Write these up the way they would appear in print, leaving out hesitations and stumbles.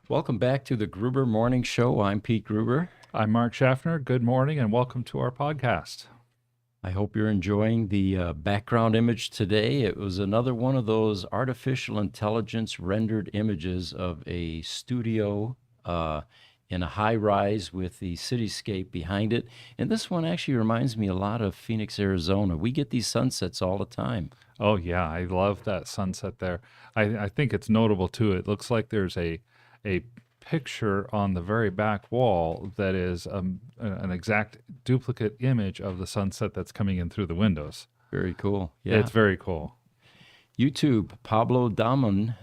Welcome back to the Gruber Morning Show. I'm Pete Gruber. I'm Mark Schaffner. Good morning and welcome to our podcast. I hope you're enjoying the background image today. It was another one of those artificial intelligence rendered images of a studio in a high rise with the cityscape behind it. And this one actually reminds me a lot of Phoenix, Arizona. We get these sunsets all the time. Oh, yeah, I love that sunset there. I think it's notable too. It looks like there's a picture on the very back wall that is an exact duplicate image of the sunset that's coming in through the windows. Very cool. Yeah. It's very cool. YouTube, Pablo Damon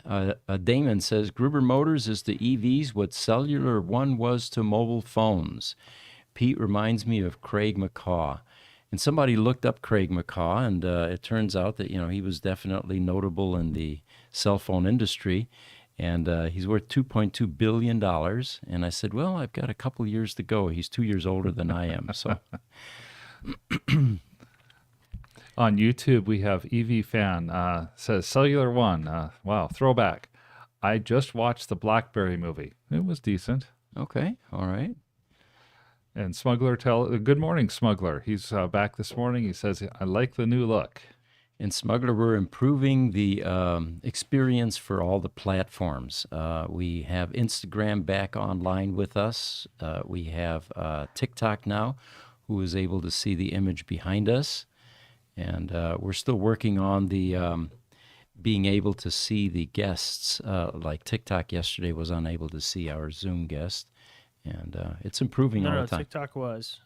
says, Gruber Motors is to EVs what Cellular One was to mobile phones. Pete reminds me of Craig McCaw. And somebody looked up Craig McCaw, and it turns out that, he was definitely notable in the cell phone industry. And he's worth $2.2 billion. And I said, well, I've got a couple years to go. He's 2 years older than I am. So on YouTube, we have EV Fan says, Cellular One. Wow, throwback. I just watched the BlackBerry movie. It was decent. Okay, all right. And Smuggler, good morning, Smuggler. He's back this morning. He says, I like the new look. And Smuggler, we're improving the experience for all the platforms. We have Instagram back online with us. We have TikTok now, who is able to see the image behind us. And we're still working on the being able to see the guests. Like TikTok yesterday was unable to see our Zoom guest. And it's improving all the time. TikTok was.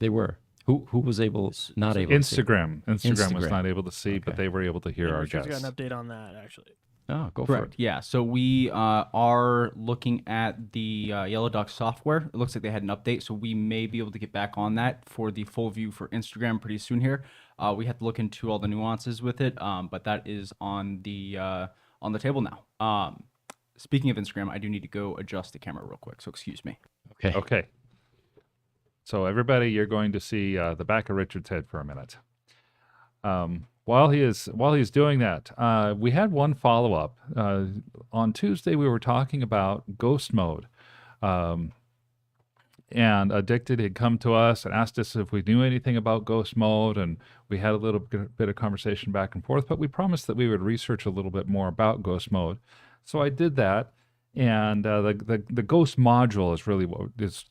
They were. Who was not able to see? Instagram was not able to see, but they were able to hear our guests. Got an update on that, actually. Oh, go for it. Yeah, so we are looking at the Yellow Duck software. It looks like they had an update, so we may be able to get back on that for the full view for Instagram pretty soon here. We have to look into all the nuances with it, but that is on the table now. Speaking of Instagram, I do need to go adjust the camera real quick, so excuse me. Okay. So everybody, you're going to see the back of Richard's head for a minute. While he's doing that, we had one follow-up. On Tuesday, we were talking about ghost mode. And Addicted had come to us and asked us if we knew anything about ghost mode, and we had a little bit of conversation back and forth, but we promised that we would research a little bit more about ghost mode. So I did that. And the Ghost module is really what is,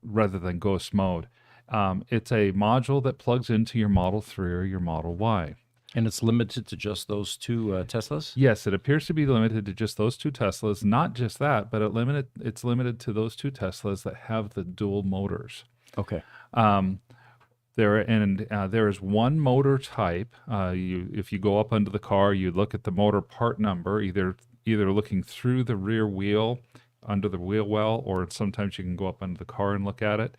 rather than Ghost mode. It's a module that plugs into your Model 3 or your Model Y. And it's limited to just those two Teslas? Yes, it appears to be limited to just those two Teslas. Not just that, but it's limited to those two Teslas that have the dual motors. Okay. There is one motor type. If you go up under the car, you look at the motor part number, either looking through the rear wheel, under the wheel well, or sometimes you can go up under the car and look at it.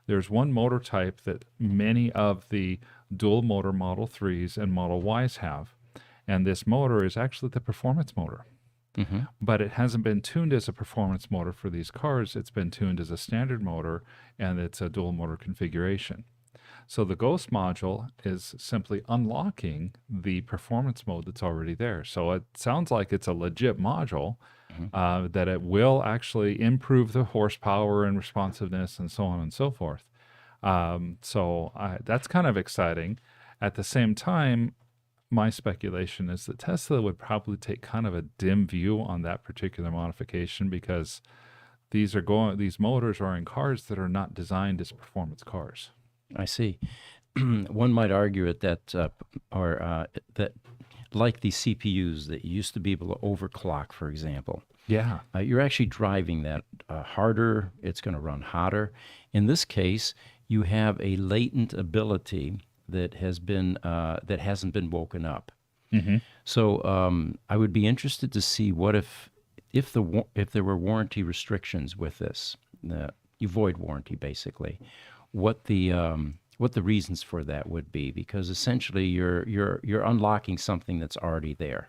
There's one motor type that many of the dual motor Model 3s and Model Ys have, and this motor is actually the performance motor. Mm-hmm. But it hasn't been tuned as a performance motor for these cars. It's been tuned as a standard motor, and it's a dual motor configuration. So the Ghost module is simply unlocking the performance mode that's already there. So it sounds like it's a legit module, that it will actually improve the horsepower and responsiveness and so on and so forth. That's kind of exciting. At the same time, my speculation is that Tesla would probably take kind of a dim view on that particular modification, because these motors are in cars that are not designed as performance cars. I see. One might argue that like the CPUs that you used to be able to overclock, for example. Yeah. You're actually driving that harder. It's going to run hotter. In this case, you have a latent ability that hasn't been woken up. Mm-hmm. So I would be interested to see what if there were warranty restrictions with this. You void warranty basically. What the reasons for that would be, because essentially you're unlocking something that's already there.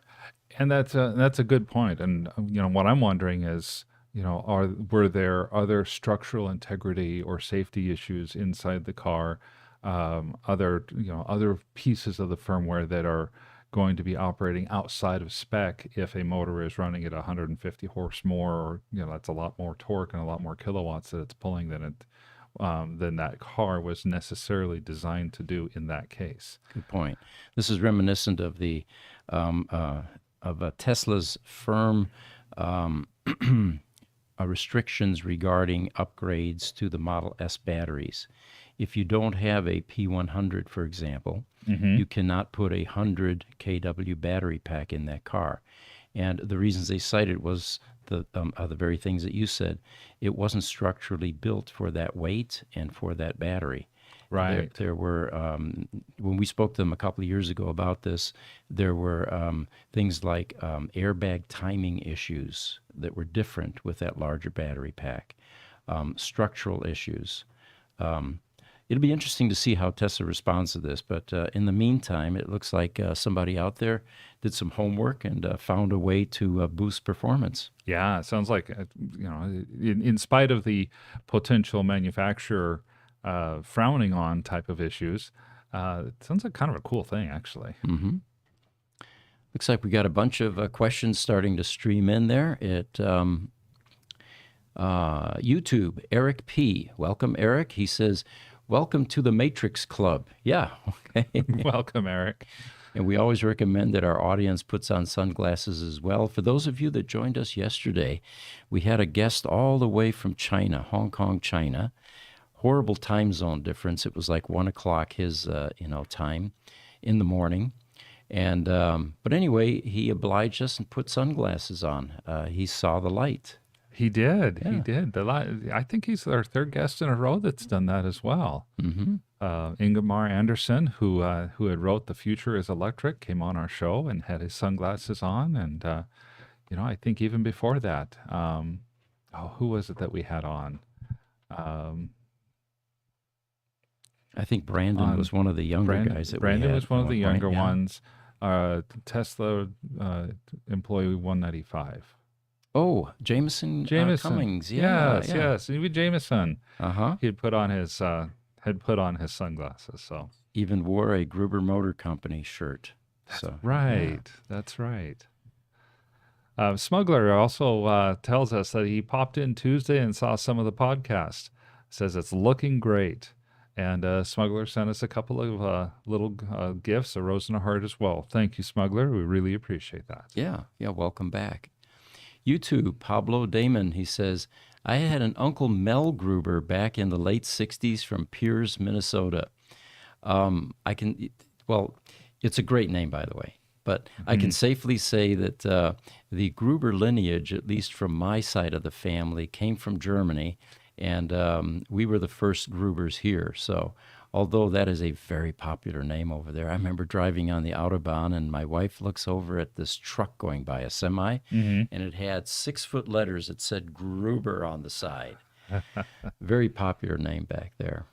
And that's a good point. And what I'm wondering is, were there other structural integrity or safety issues inside the car, other pieces of the firmware that are going to be operating outside of spec if a motor is running at 150 horse more, or that's a lot more torque and a lot more kilowatts that it's pulling than that car was necessarily designed to do in that case. Good point. This is reminiscent of the Tesla's firm restrictions regarding upgrades to the Model S batteries. If you don't have a P100, for example, you cannot put a 100 kW battery pack in that car. And the reasons they cited was the very things that you said. It wasn't structurally built for that weight and for that battery. Right. There were, when we spoke to them a couple of years ago about this, there were things like airbag timing issues that were different with that larger battery pack, structural issues. It'll be interesting to see how Tesla responds to this, but in the meantime, it looks like somebody out there did some homework and found a way to boost performance. Yeah, it sounds like, in spite of the potential manufacturer frowning on type of issues, it sounds like kind of a cool thing, actually. Mm-hmm. Looks like we got a bunch of questions starting to stream in there at YouTube. Eric P. Welcome, Eric. He says, welcome to the Matrix Club. Yeah, okay. Welcome, Eric. And we always recommend that our audience puts on sunglasses as well. For those of you that joined us yesterday, we had a guest all the way from China, Hong Kong, China. Horrible time zone difference. It was like 1 o'clock his, time in the morning. And but anyway, he obliged us and put sunglasses on. He saw the light. He did. Yeah. He did. I think he's our third guest in a row that's done that as well. Mm-hmm. Ingemar Anderson, who had wrote "The Future Is Electric," came on our show and had his sunglasses on, and I think even before that, who was it that we had on? I think Brandon was one of the younger guys that Brandon we had was one of the younger yeah. ones. Tesla employee 195. Oh, Jameson Cummings. Yes. Even Jameson. Uh-huh. He had put on his sunglasses. So Even wore a Gruber Motor Company shirt. That's right. Smuggler also tells us that he popped in Tuesday and saw some of the podcast. Says it's looking great. And Smuggler sent us a couple of little gifts, a rose and a heart as well. Thank you, Smuggler. We really appreciate that. Yeah, welcome back. YouTube, Pablo Damon, he says, I had an Uncle Mel Gruber back in the late 60s from Piers, Minnesota. It's a great name, by the way. But I can safely say that the Gruber lineage, at least from my side of the family, came from Germany. And we were the first Grubers here. So although that is a very popular name over there, I remember driving on the Autobahn and my wife looks over at this truck going by, a semi, and it had 6-foot letters that said Gruber on the side. Very popular name back there.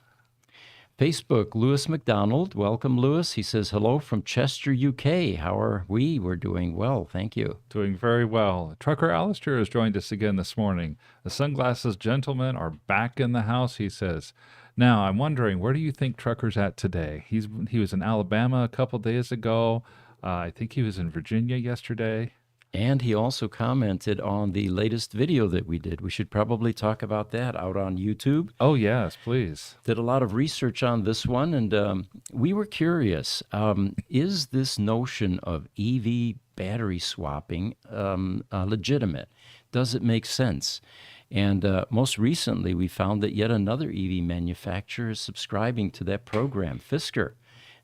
Facebook, Lewis McDonald. Welcome, Lewis. He says, hello from Chester, UK. How are we? We're doing well. Thank you. Doing very well. Trucker Alistair has joined us again this morning. The sunglasses gentlemen are back in the house, he says. Now, I'm wondering, where do you think Trucker's at today? He was in Alabama a couple days ago. I think he was in Virginia yesterday. And he also commented on the latest video that we did. We should probably talk about that out on YouTube. Oh, yes, please. Did a lot of research on this one, and we were curious. Is this notion of EV battery swapping legitimate? Does it make sense? And most recently, we found that yet another EV manufacturer is subscribing to that program, Fisker.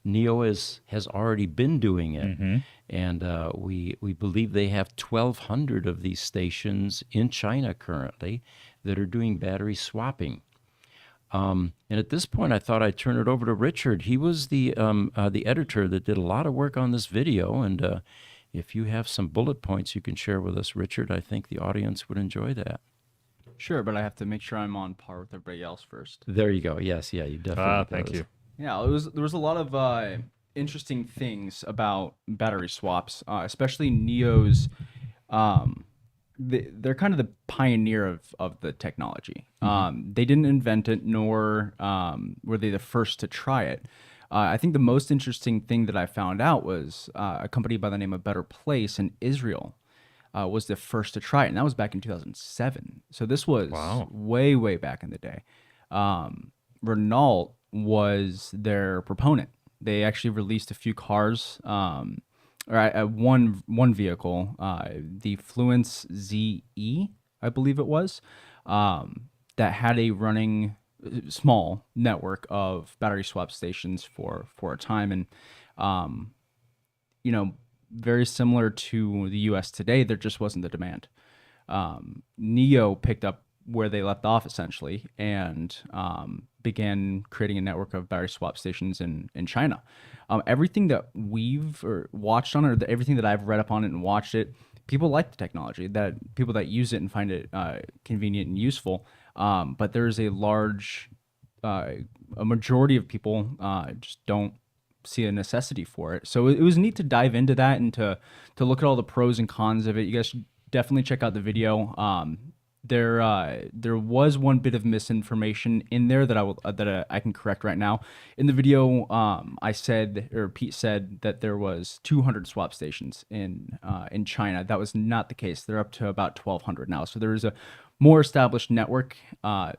NIO has already been doing it, and we believe they have 1,200 of these stations in China currently that are doing battery swapping. And at this point, I thought I'd turn it over to Richard. He was the editor that did a lot of work on this video, and if you have some bullet points you can share with us, Richard, I think the audience would enjoy that. Sure, but I have to make sure I'm on par with everybody else first. There you go. Yes, yeah, you definitely. Thank you. Yeah, there was a lot of interesting things about battery swaps, especially NIO's. They're kind of the pioneer of the technology. They didn't invent it, nor were they the first to try it. I think the most interesting thing that I found out was a company by the name of Better Place in Israel was the first to try it, and that was back in 2007. So this was Wow. way, way back in the day. Renault was their proponent. They actually released a few cars, one vehicle, the Fluence ZE, I believe it was, that had a running small network of battery swap stations for a time, and you know, very similar to the U.S. today, there just wasn't the demand. Neo picked up where they left off essentially, and began creating a network of battery swap stations in China. Everything that we've watched on it, or everything that I've read up on it and watched it, people like the technology. That people that use it and find it convenient and useful. But there's a majority of people just don't see a necessity for it. So it was neat to dive into that and to look at all the pros and cons of it. You guys should definitely check out the video. There was one bit of misinformation in there that I can correct right now. In the video, Pete said that there was 200 swap stations in China. That was not the case. They're up to about 1,200 now. So there is a more established network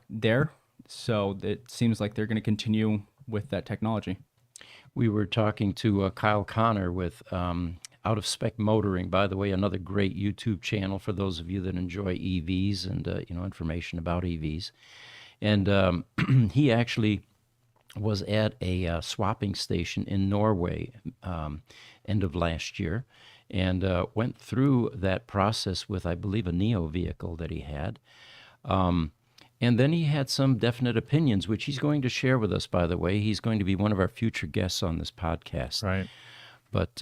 there. So it seems like they're going to continue with that technology. We were talking to Kyle Connor with Out of Spec Motoring. By the way, another great YouTube channel for those of you that enjoy EVs and information about EVs. And he actually was at a swapping station in Norway end of last year, and went through that process with, I believe, a Neo vehicle that he had. And then he had some definite opinions, which he's going to share with us, by the way. He's going to be one of our future guests on this podcast. Right. But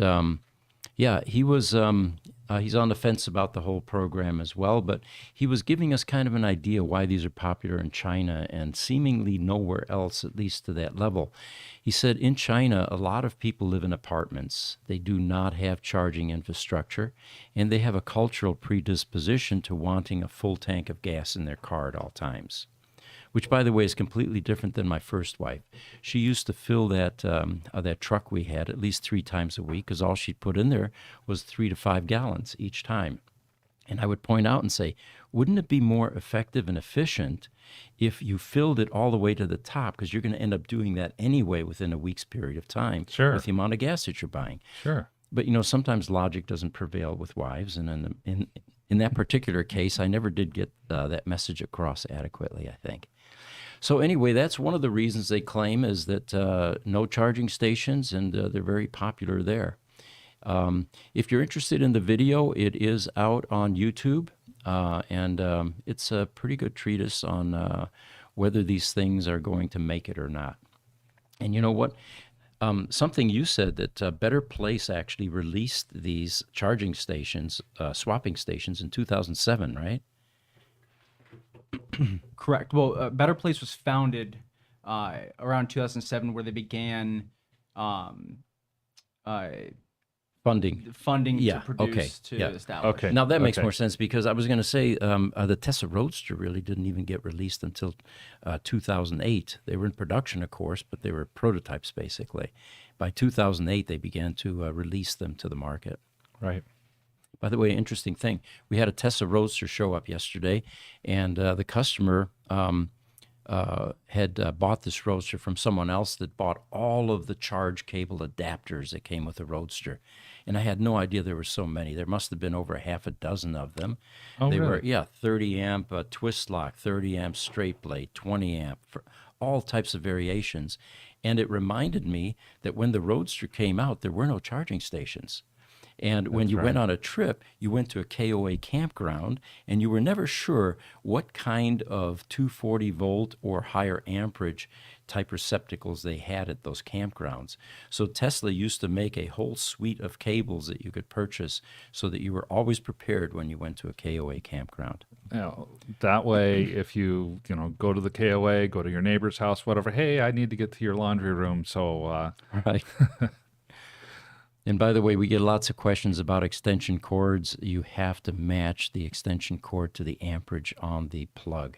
yeah, he was, he's on the fence about the whole program as well, but he was giving us kind of an idea why these are popular in China and seemingly nowhere else, at least to that level. He said in China, a lot of people live in apartments. They do not have charging infrastructure, and they have a cultural predisposition to wanting a full tank of gas in their car at all times. Which, by the way, is completely different than my first wife. She used to fill that truck we had at least 3 times a week, because all she'd put in there was 3 to 5 gallons each time. And I would point out and say, wouldn't it be more effective and efficient if you filled it all the way to the top? Because you're going to end up doing that anyway within a week's period of time. Sure. With the amount of gas that you're buying. Sure. But, sometimes logic doesn't prevail with wives. And in that particular case, I never did get that message across adequately, I think. So anyway, that's one of the reasons they claim, is that no charging stations, and they're very popular there. If you're interested in the video, it is out on YouTube, and it's a pretty good treatise on whether these things are going to make it or not. And you know what? Something you said, that Better Place actually released these charging stations, swapping stations in 2007, right? Correct. Well, Better Place was founded around 2007, where they began funding Yeah, to produce, okay, to yeah. establish. Okay. Now that makes Okay. more sense, because I was going to say the Tesla Roadster really didn't even get released until 2008. They were in production, of course, but they were prototypes basically. By 2008, they began to release them to the market. Right. By the way, interesting thing, we had a Tesla Roadster show up yesterday, and the customer had bought this Roadster from someone else that bought all of the charge cable adapters that came with the Roadster. And I had no idea there were so many. There must have been over a half a dozen of them. Oh, They were, really? 30 amp twist lock, 30 amp straight blade, 20 amp, for all types of variations. And it reminded me that when the Roadster came out, there were no charging stations. And when you went on a trip, you went to a KOA campground, and you were never sure what kind of 240 volt or higher amperage type receptacles they had at those campgrounds. So Tesla used to make a whole suite of cables that you could purchase so that you were always prepared when you went to a KOA campground. That way, if you go to the KOA, go to your neighbor's house, whatever, hey, I need to get to your laundry room, so Right. And by the way, we get lots of questions about extension cords. You have to match the extension cord to the amperage on the plug.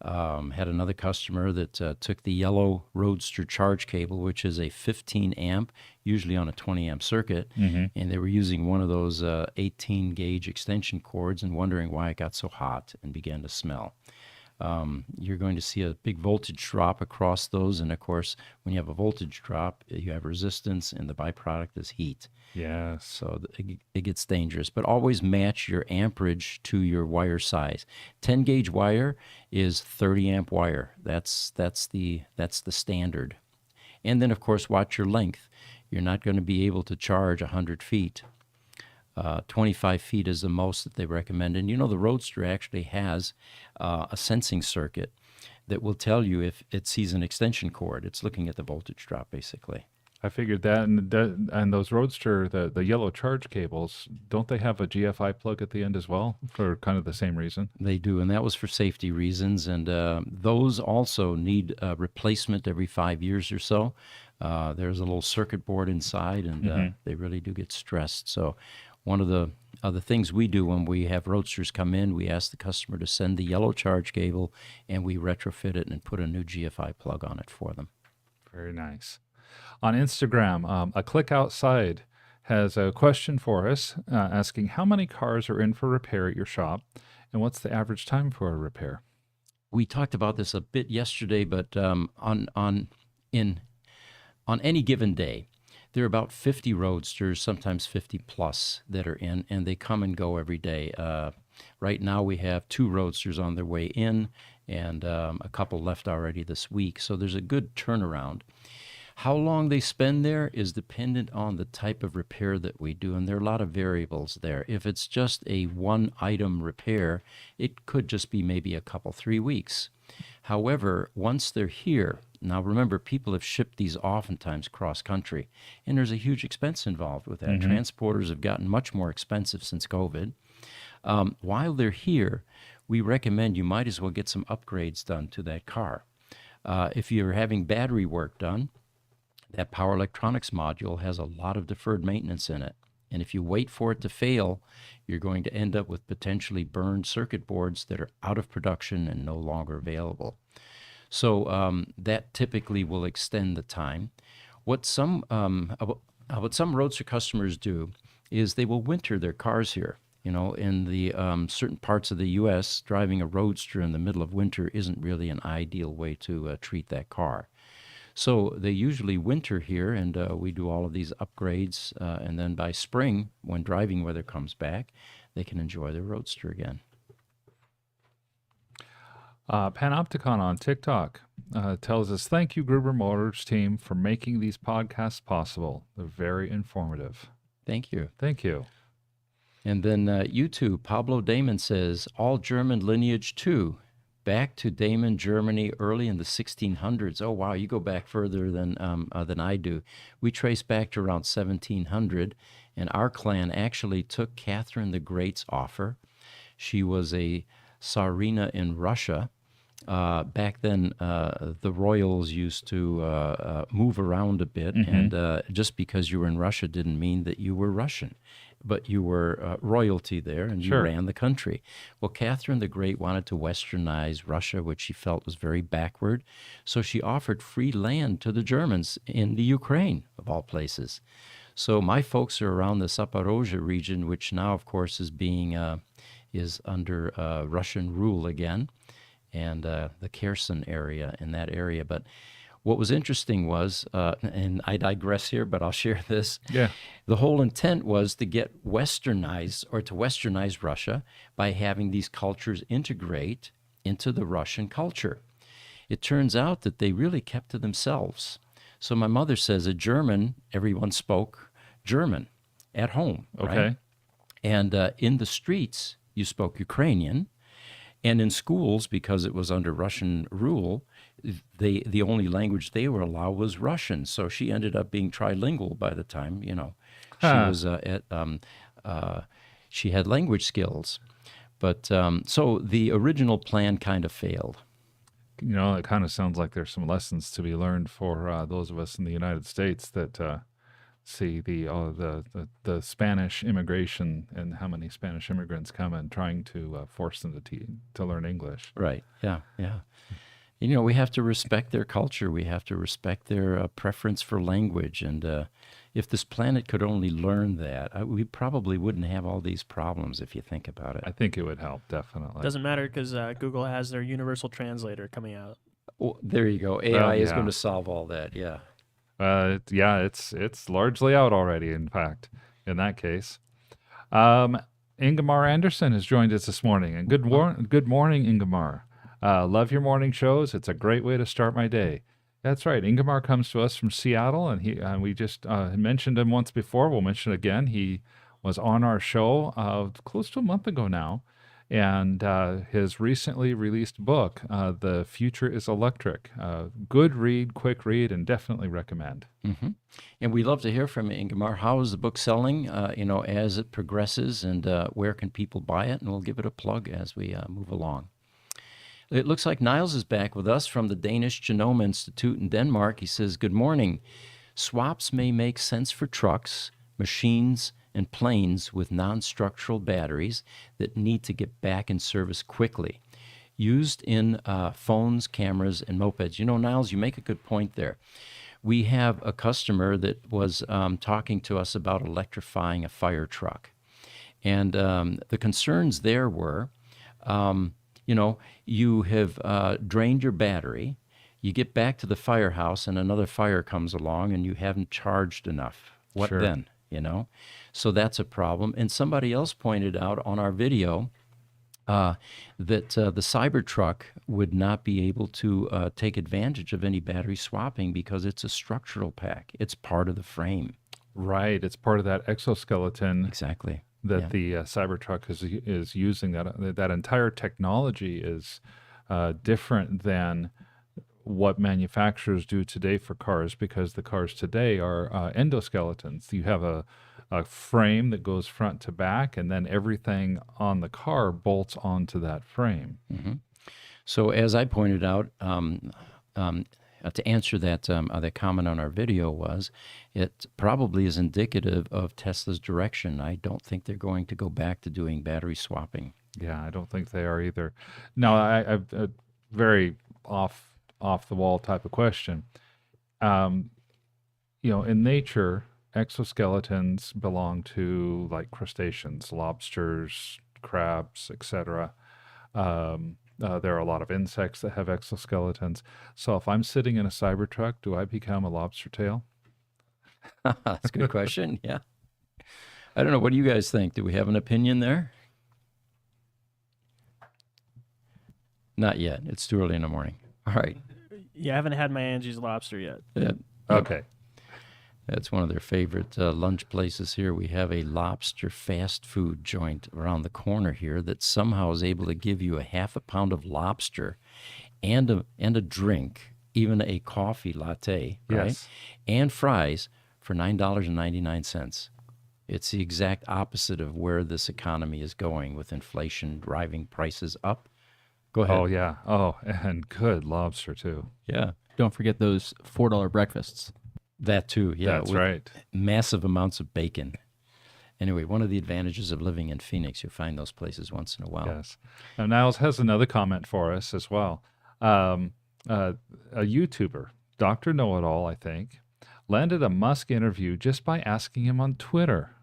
Had another customer that took the yellow Roadster charge cable, which is a 15 amp, usually on a 20 amp circuit, and they were using one of those 18 gauge extension cords and wondering why it got so hot and began to smell. You're going to see a big voltage drop across those, and of course, when you have a voltage drop, you have resistance, and the byproduct is heat. Yes. So it gets dangerous. But always match your amperage to your wire size. 10 gauge wire is 30 amp wire. That's the standard. And then of course watch your length. You're not going to be able to charge 100 feet. 25 feet is the most that they recommend. And the Roadster actually has a sensing circuit that will tell you if it sees an extension cord. It's looking at the voltage drop, basically. I figured that, and those Roadster, the yellow charge cables, don't they have a GFI plug at the end as well for kind of the same reason? They do, and that was for safety reasons. And those also need replacement every 5 years or so. There's a little circuit board inside, and they really do get stressed. So one of the other things we do when we have Roadsters come in, we ask the customer to send the yellow charge cable, and we retrofit it and put a new GFI plug on it for them. Very nice. On Instagram, a click outside has a question for us asking how many cars are in for repair at your shop and what's the average time for a repair? We talked about this a bit yesterday, but on any given day, there are about 50 Roadsters, sometimes 50 plus, that are in, and they come and go every day. Right now we have 2 Roadsters on their way in and a couple left already this week, so there's a good turnaround. How long they spend there is dependent on the type of repair that we do, and there are a lot of variables there. If it's just a one-item repair, it could just be maybe a couple, 3 weeks. However, once they're here, now remember, people have shipped these oftentimes cross-country, and there's a huge expense involved with that. Transporters have gotten much more expensive since COVID. While they're here, we recommend you might as well get some upgrades done to that car. If you're having battery work done, that power electronics module has a lot of deferred maintenance in it. And if you wait for it to fail, you're going to end up with potentially burned circuit boards that are out of production and no longer available. So that typically will extend the time. What some Roadster customers do is they will winter their cars here. In the certain parts of the U.S., driving a Roadster in the middle of winter isn't really an ideal way to treat that car. So they usually winter here, and we do all of these upgrades, and then by spring, when driving weather comes back, they can enjoy their Roadster again. Panopticon on TikTok tells us, thank you, Gruber Motors team, for making these podcasts possible. They're very informative. Thank you. Thank you. And then YouTube, Pablo Damon says, all German Lineage 2. Back to Daman, Germany, early in the 1600s. Oh, wow, you go back further than I do. We trace back to around 1700, and our clan actually took Catherine the Great's offer. She was a Tsarina in Russia. Back then, the royals used to move around a bit, and just because you were in Russia didn't mean that you were Russian. But you were royalty there, and you ran the country. Well, Catherine the Great wanted to westernize Russia, which she felt was very backward. So she offered free land to the Germans in the Ukraine, of all places. So my folks are around the Zaporozhye region, which now, of course, is under Russian rule again, and the Kherson area, in that area. But what was interesting was, and I digress here, but I'll share this. Yeah. The whole intent was to get westernized, or to westernize Russia by having these cultures integrate into the Russian culture. It turns out that they really kept to themselves. So my mother says a German, everyone spoke German at home, right? Okay. And in the streets, you spoke Ukrainian. And in schools, because it was under Russian rule, the only language they were allowed was Russian. So she ended up being trilingual by the time, she was she had language skills. But so the original plan kind of failed. It kind of sounds like there's some lessons to be learned for those of us in the United States that see the Spanish immigration and how many Spanish immigrants come and trying to force them to learn English. Right. Yeah. Yeah. You know, we have to respect their culture. We have to respect their preference for language. And if this planet could only learn that, we probably wouldn't have all these problems if you think about it. I think it would help, definitely. Doesn't matter because Google has their universal translator coming out. Well, there you go. AI is going to solve all that. Yeah. It's largely out already, in fact, in that case. Ingemar Anderson has joined us this morning. And good morning, Ingemar. Love your morning shows. It's a great way to start my day. That's right. Ingemar comes to us from Seattle, and we just mentioned him once before. We'll mention again. He was on our show close to a month ago now, and his recently released book, The Future is Electric. Good read, quick read, and definitely recommend. Mm-hmm. And we'd love to hear from you, Ingemar. How is the book selling, as it progresses, and where can people buy it? And we'll give it a plug as we move along. It looks like Niles is back with us from the Danish Genome Institute in Denmark. He says, good morning. Swaps may make sense for trucks, machines, and planes with non-structural batteries that need to get back in service quickly. Used in phones, cameras, and mopeds. You know, Niles, you make a good point there. We have a customer that was talking to us about electrifying a fire truck. And the concerns there were, you have drained your battery, you get back to the firehouse and another fire comes along and you haven't charged enough. What Sure. then? So that's a problem. And somebody else pointed out on our video that the Cybertruck would not be able to take advantage of any battery swapping because it's a structural pack. It's part of the frame. Right. It's part of that exoskeleton Exactly. that the Cybertruck is using. That entire technology is different than what manufacturers do today for cars, because the cars today are endoskeletons. You have a frame that goes front to back, and then everything on the car bolts onto that frame. Mm-hmm. So as I pointed out, to answer that comment on our video was, it probably is indicative of Tesla's direction. I don't think they're going to go back to doing battery swapping. Yeah, I don't think they are either. Now, I've a very off the wall type of question. In nature, exoskeletons belong to like crustaceans, lobsters, crabs, etc. There are a lot of insects that have exoskeletons. So if I'm sitting in a Cybertruck, do I become a lobster tail? That's a good question. Yeah. I don't know. What do you guys think? Do we have an opinion there? Not yet. It's too early in the morning. All right. Yeah, I haven't had my Angie's Lobster yet. Okay. That's one of their favorite lunch places here. We have a lobster fast food joint around the corner here that somehow is able to give you a half a pound of lobster and a drink, even a coffee latte, right? Yes. And fries for $9.99. It's the exact opposite of where this economy is going, with inflation driving prices up. Go ahead. Oh, yeah. Oh, and good lobster, too. Yeah. Don't forget those $4 breakfasts. That too, yeah. That's with right. Massive amounts of bacon. Anyway, one of the advantages of living in Phoenix, you'll find those places once in a while. Yes. Now, Niles has another comment for us as well. A YouTuber, Dr. Know-It-All, I think, landed a Musk interview just by asking him on Twitter.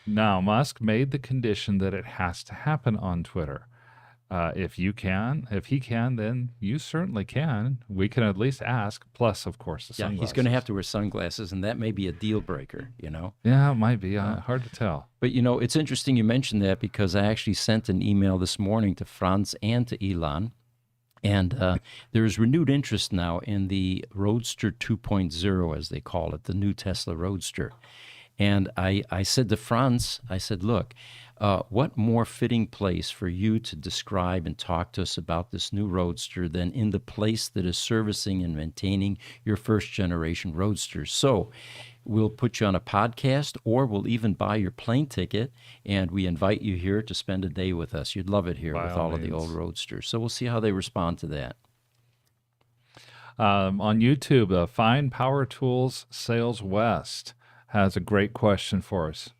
Now, Musk made the condition that it has to happen on Twitter. If he can, then you certainly can. We can at least ask, plus, of course, the Yeah, sunglasses. he's going to have to wear sunglasses, and that may be a deal breaker, Yeah, it might be. Hard to tell. But, it's interesting you mentioned that, because I actually sent an email this morning to Franz and to Elon, and there is renewed interest now in the Roadster 2.0, as they call it, the new Tesla Roadster. And I said to Franz, I said, look, what more fitting place for you to describe and talk to us about this new Roadster than in the place that is servicing and maintaining your first-generation Roadsters? So we'll put you on a podcast, or we'll even buy your plane ticket, and we invite you here to spend a day with us. You'd love it here By with all all of the means. old Roadsters. So we'll see how they respond to that. On YouTube, Fine Power Tools Sales West has a great question for us.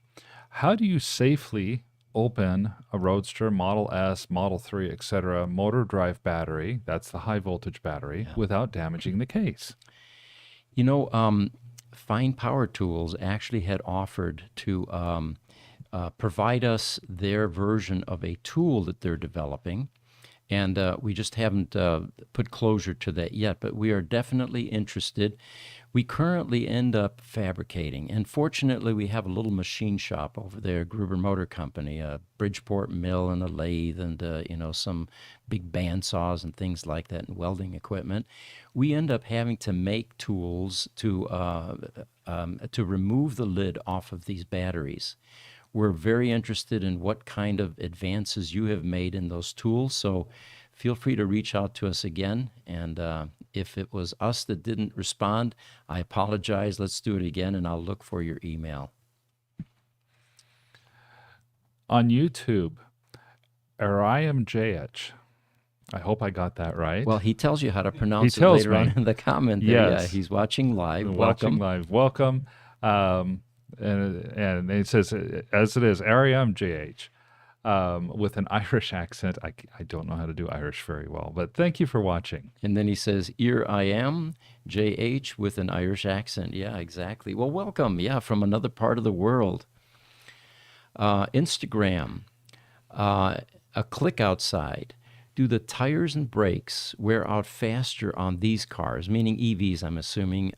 How do you safely open a Roadster, Model S, Model 3, etc. motor drive battery, that's the high voltage battery, without damaging the case? You know, Fine Power Tools actually had offered to provide us their version of a tool that they're developing. And we just haven't put closure to that yet, but we are definitely interested. We currently end up fabricating, and fortunately we have a little machine shop over there, Gruber Motor Company, a Bridgeport mill and a lathe and, some big bandsaws and things like that and welding equipment. We end up having to make tools to remove the lid off of these batteries. We're very interested in what kind of advances you have made in those tools, so feel free to reach out to us again. And if it was us that didn't respond, I apologize. Let's do it again, and I'll look for your email. On YouTube, Ariam.jh, I hope I got that right. Well, he tells you how to pronounce it tells later me. on in the comment there. Yes. Yeah, he's watching live. Watching Welcome. live. Welcome. And it says, as it is, Ariam.jh. With an Irish accent. I don't know how to do Irish very well, but thank you for watching. And then he says, "Here I am, JH," with an Irish accent. Yeah, exactly. Well, welcome. Yeah, from another part of the world. Instagram, a click outside. Do the tires and brakes wear out faster on these cars, meaning EVs, I'm assuming?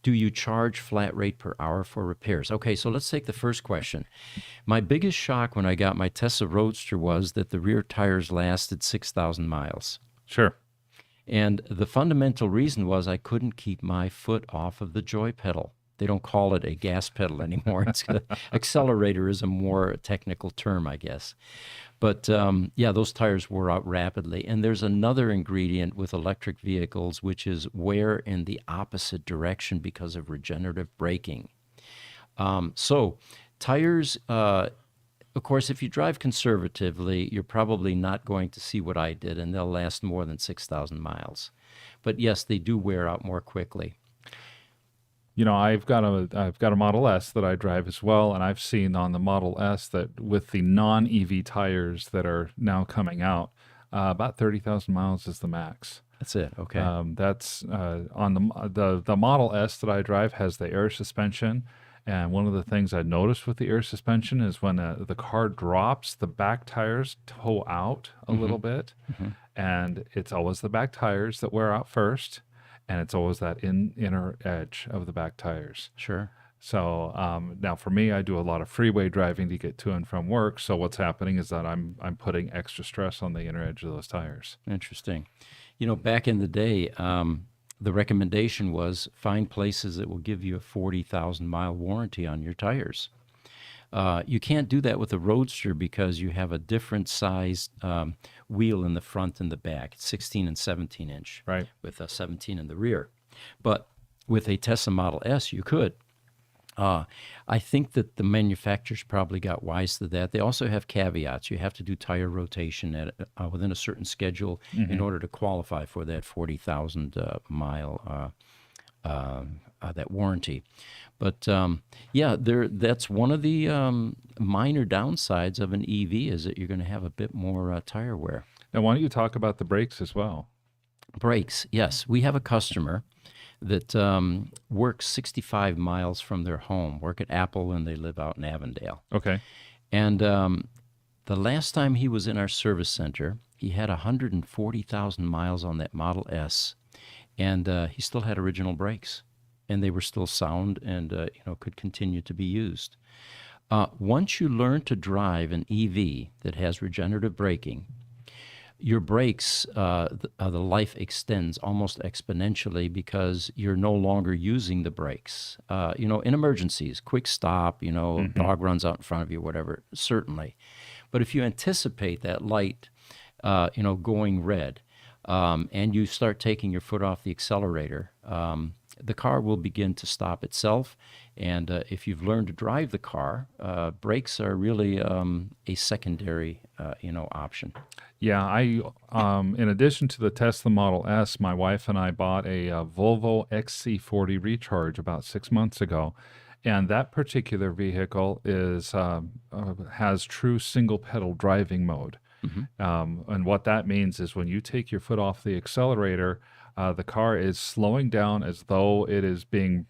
Do you charge flat rate per hour for repairs? Okay, so let's take the first question. My biggest shock when I got my Tesla Roadster was that the rear tires lasted 6,000 miles. Sure. And the fundamental reason was I couldn't keep my foot off of the joy pedal. They don't call it a gas pedal anymore. Accelerator is a more technical term, I guess. But those tires wore out rapidly. And there's another ingredient with electric vehicles, which is wear in the opposite direction because of regenerative braking. So tires, of course, if you drive conservatively, you're probably not going to see what I did, and they'll last more than 6,000 miles. But yes, they do wear out more quickly. You know, I've got a Model S that I drive as well, and I've seen on the Model S that with the non-EV tires that are now coming out, about 30,000 miles is the max. That's it. Okay. That's on the Model S that I drive has the air suspension, and one of the things I noticed with the air suspension is when the car drops, the back tires toe out a little bit, and it's always the back tires that wear out first. And it's always that inner edge of the back tires. Sure. So now for me, I do a lot of freeway driving to get to and from work. So what's happening is that I'm putting extra stress on the inner edge of those tires. Interesting. You know, back in the day, the recommendation was find places that will give you a 40,000-mile warranty on your tires. You can't do that with a Roadster because you have a different sized wheel in the front and the back. It's 16 and 17 inch, Right. with a 17 in the rear. But with a Tesla Model S, you could. I think that the manufacturers probably got wise to that. They also have caveats. You have to do tire rotation at within a certain schedule in order to qualify for that 40,000 mile that warranty. But that's one of the minor downsides of an EV is that you're going to have a bit more tire wear. Now, why don't you talk about the brakes as well? Brakes, yes. We have a customer that works 65 miles from their home, work at Apple, and they live out in Avondale. Okay. And the last time he was in our service center, he had 140,000 miles on that Model S, and he still had original brakes. And they were still sound and could continue to be used. Once you learn to drive an EV that has regenerative braking, your brakes, the life extends almost exponentially because you're no longer using the brakes. In emergencies, quick stop, dog runs out in front of you, whatever, certainly. But if you anticipate that light, going red, and you start taking your foot off the accelerator, the car will begin to stop itself. And if you've learned to drive the car, brakes are really a secondary, option. Yeah, in addition to the Tesla Model S, my wife and I bought a Volvo XC40 Recharge about 6 months ago, and that particular vehicle has true single pedal driving mode. And what that means is when you take your foot off the accelerator, the car is slowing down as though it is being,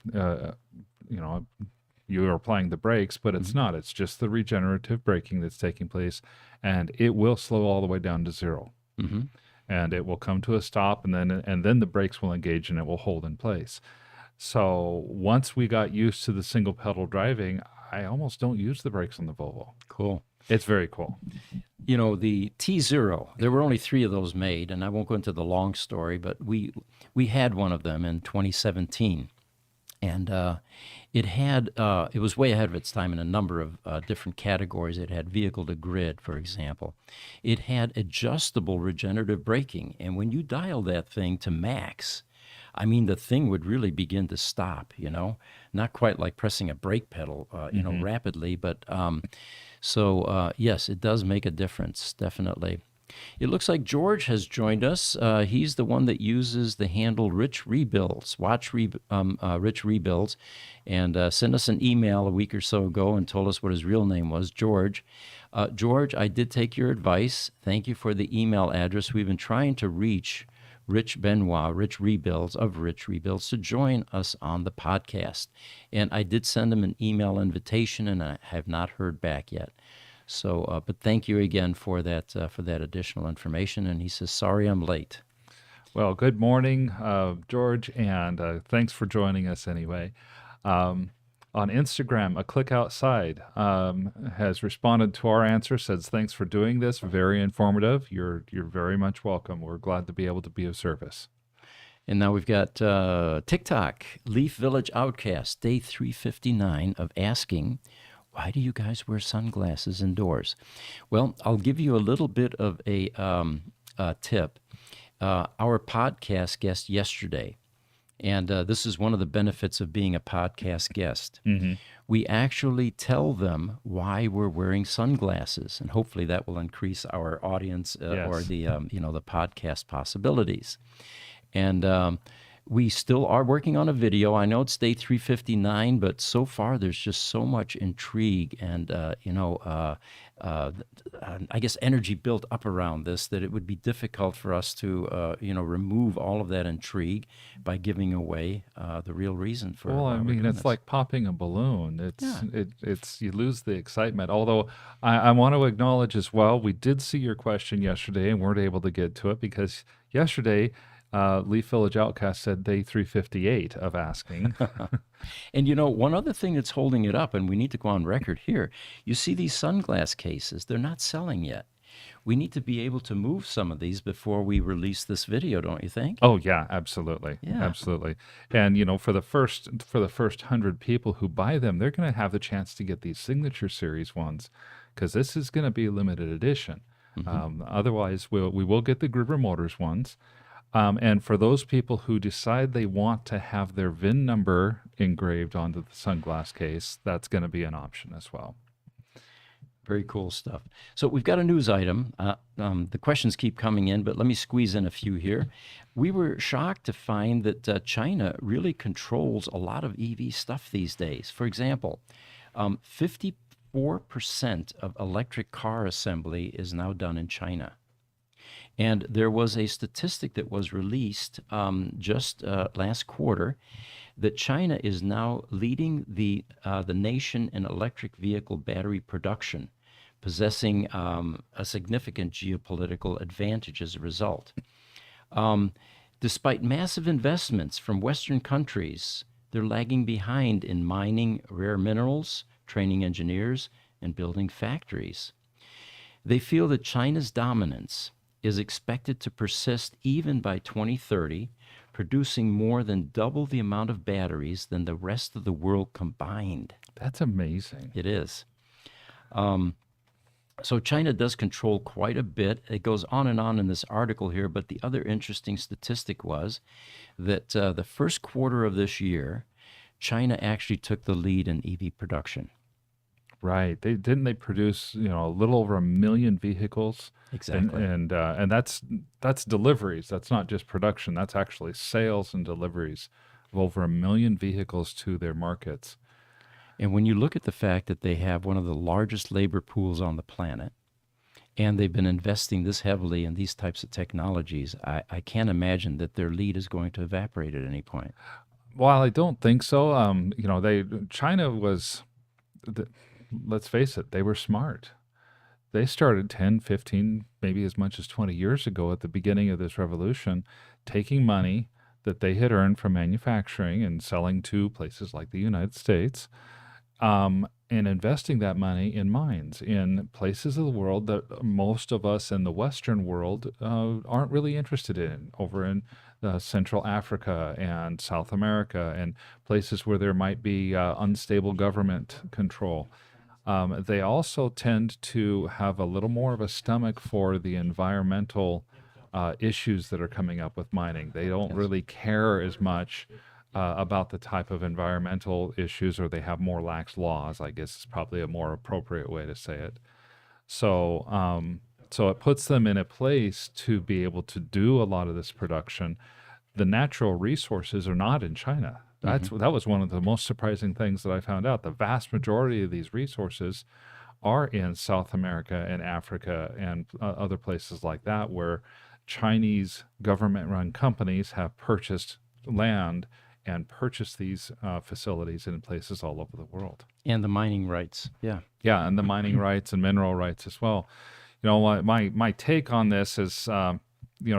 you are applying the brakes, but it's not. It's just the regenerative braking that's taking place, and it will slow all the way down to zero. And it will come to a stop, and then the brakes will engage and it will hold in place. So once we got used to the single pedal driving, I almost don't use the brakes on the Volvo. Cool. It's very cool. The T0, there were only 3 of those made, and I won't go into the long story, but we had one of them in 2017. And it was way ahead of its time in a number of different categories. It had vehicle to grid, for example. It had adjustable regenerative braking. And when you dial that thing to max, I mean, the thing would really begin to stop, not quite like pressing a brake pedal, rapidly. But yes, it does make a difference, definitely. It looks like George has joined us. He's the one that uses the handle Rich Rebuilds. Watch Rich Rebuilds, and sent us an email a week or so ago and told us what his real name was, George. George, I did take your advice. Thank you for the email address. We've been trying to reach Rich Benoit, Rich Rebuilds, to join us on the podcast. And I did send him an email invitation, and I have not heard back yet. So, but thank you again for that additional information. And he says, sorry I'm late. Well, good morning, George, and thanks for joining us anyway. On Instagram, A Click Outside has responded to our answer, says, thanks for doing this. Very informative. You're very much welcome. We're glad to be able to be of service. And now we've got TikTok, Leaf Village Outcast, day 359 of asking, why do you guys wear sunglasses indoors? Well, I'll give you a little bit of a tip. Our podcast guest yesterday, and this is one of the benefits of being a podcast guest. We actually tell them why we're wearing sunglasses, and hopefully that will increase our audience or the the podcast possibilities. And we still are working on a video. I know it's day 359, but so far there's just so much intrigue and, I guess energy built up around this that it would be difficult for us to, remove all of that intrigue by giving away the real reason for. Well, I mean, it's this. like popping a balloon. It's you lose the excitement. Although I want to acknowledge as well, we did see your question yesterday and weren't able to get to it because yesterday. Leaf Village Outcast said day 358 of asking. And one other thing that's holding it up, and we need to go on record here, you see these sunglass cases, they're not selling yet. We need to be able to move some of these before we release this video, don't you think? Oh yeah, absolutely. Yeah. Absolutely. And for the first 100 people who buy them, they're going to have the chance to get these Signature Series ones because this is going to be a limited edition. Otherwise, we will get the Gruber Motors ones. And for those people who decide they want to have their VIN number engraved onto the sunglass case, that's going to be an option as well. Very cool stuff. So we've got a news item. The questions keep coming in, but let me squeeze in a few here. We were shocked to find that China really controls a lot of EV stuff these days. For example, 54% of electric car assembly is now done in China. And there was a statistic that was released just last quarter that China is now leading the nation in electric vehicle battery production, possessing a significant geopolitical advantage as a result. Despite massive investments from Western countries, they're lagging behind in mining rare minerals, training engineers, and building factories. They feel that China's dominance is expected to persist even by 2030, producing more than double the amount of batteries than the rest of the world combined. That's amazing. It is. So China does control quite a bit. It goes on and on in this article here, but the other interesting statistic was that the first quarter of this year, China actually took the lead in EV production. Right. They produce, a little over 1 million vehicles. Exactly. And that's deliveries. That's not just production. That's actually sales and deliveries of over 1 million vehicles to their markets. And when you look at the fact that they have one of the largest labor pools on the planet, and they've been investing this heavily in these types of technologies, I can't imagine that their lead is going to evaporate at any point. While I don't think so, China was, let's face it, they were smart. They started 10, 15, maybe as much as 20 years ago at the beginning of this revolution, taking money that they had earned from manufacturing and selling to places like the United States, and investing that money in mines in places of the world that most of us in the Western world aren't really interested in, over in Central Africa and South America and places where there might be unstable government control. They also tend to have a little more of a stomach for the environmental issues that are coming up with mining. They don't really care as much about the type of environmental issues, or they have more lax laws, I guess is probably a more appropriate way to say it. So it puts them in a place to be able to do a lot of this production. The natural resources are not in China. That was one of the most surprising things that I found out. The vast majority of these resources are in South America and Africa and other places like that, where Chinese government-run companies have purchased land and purchased these facilities in places all over the world. And the mining rights. Yeah. Yeah, and the mining rights and mineral rights as well. My take on this is,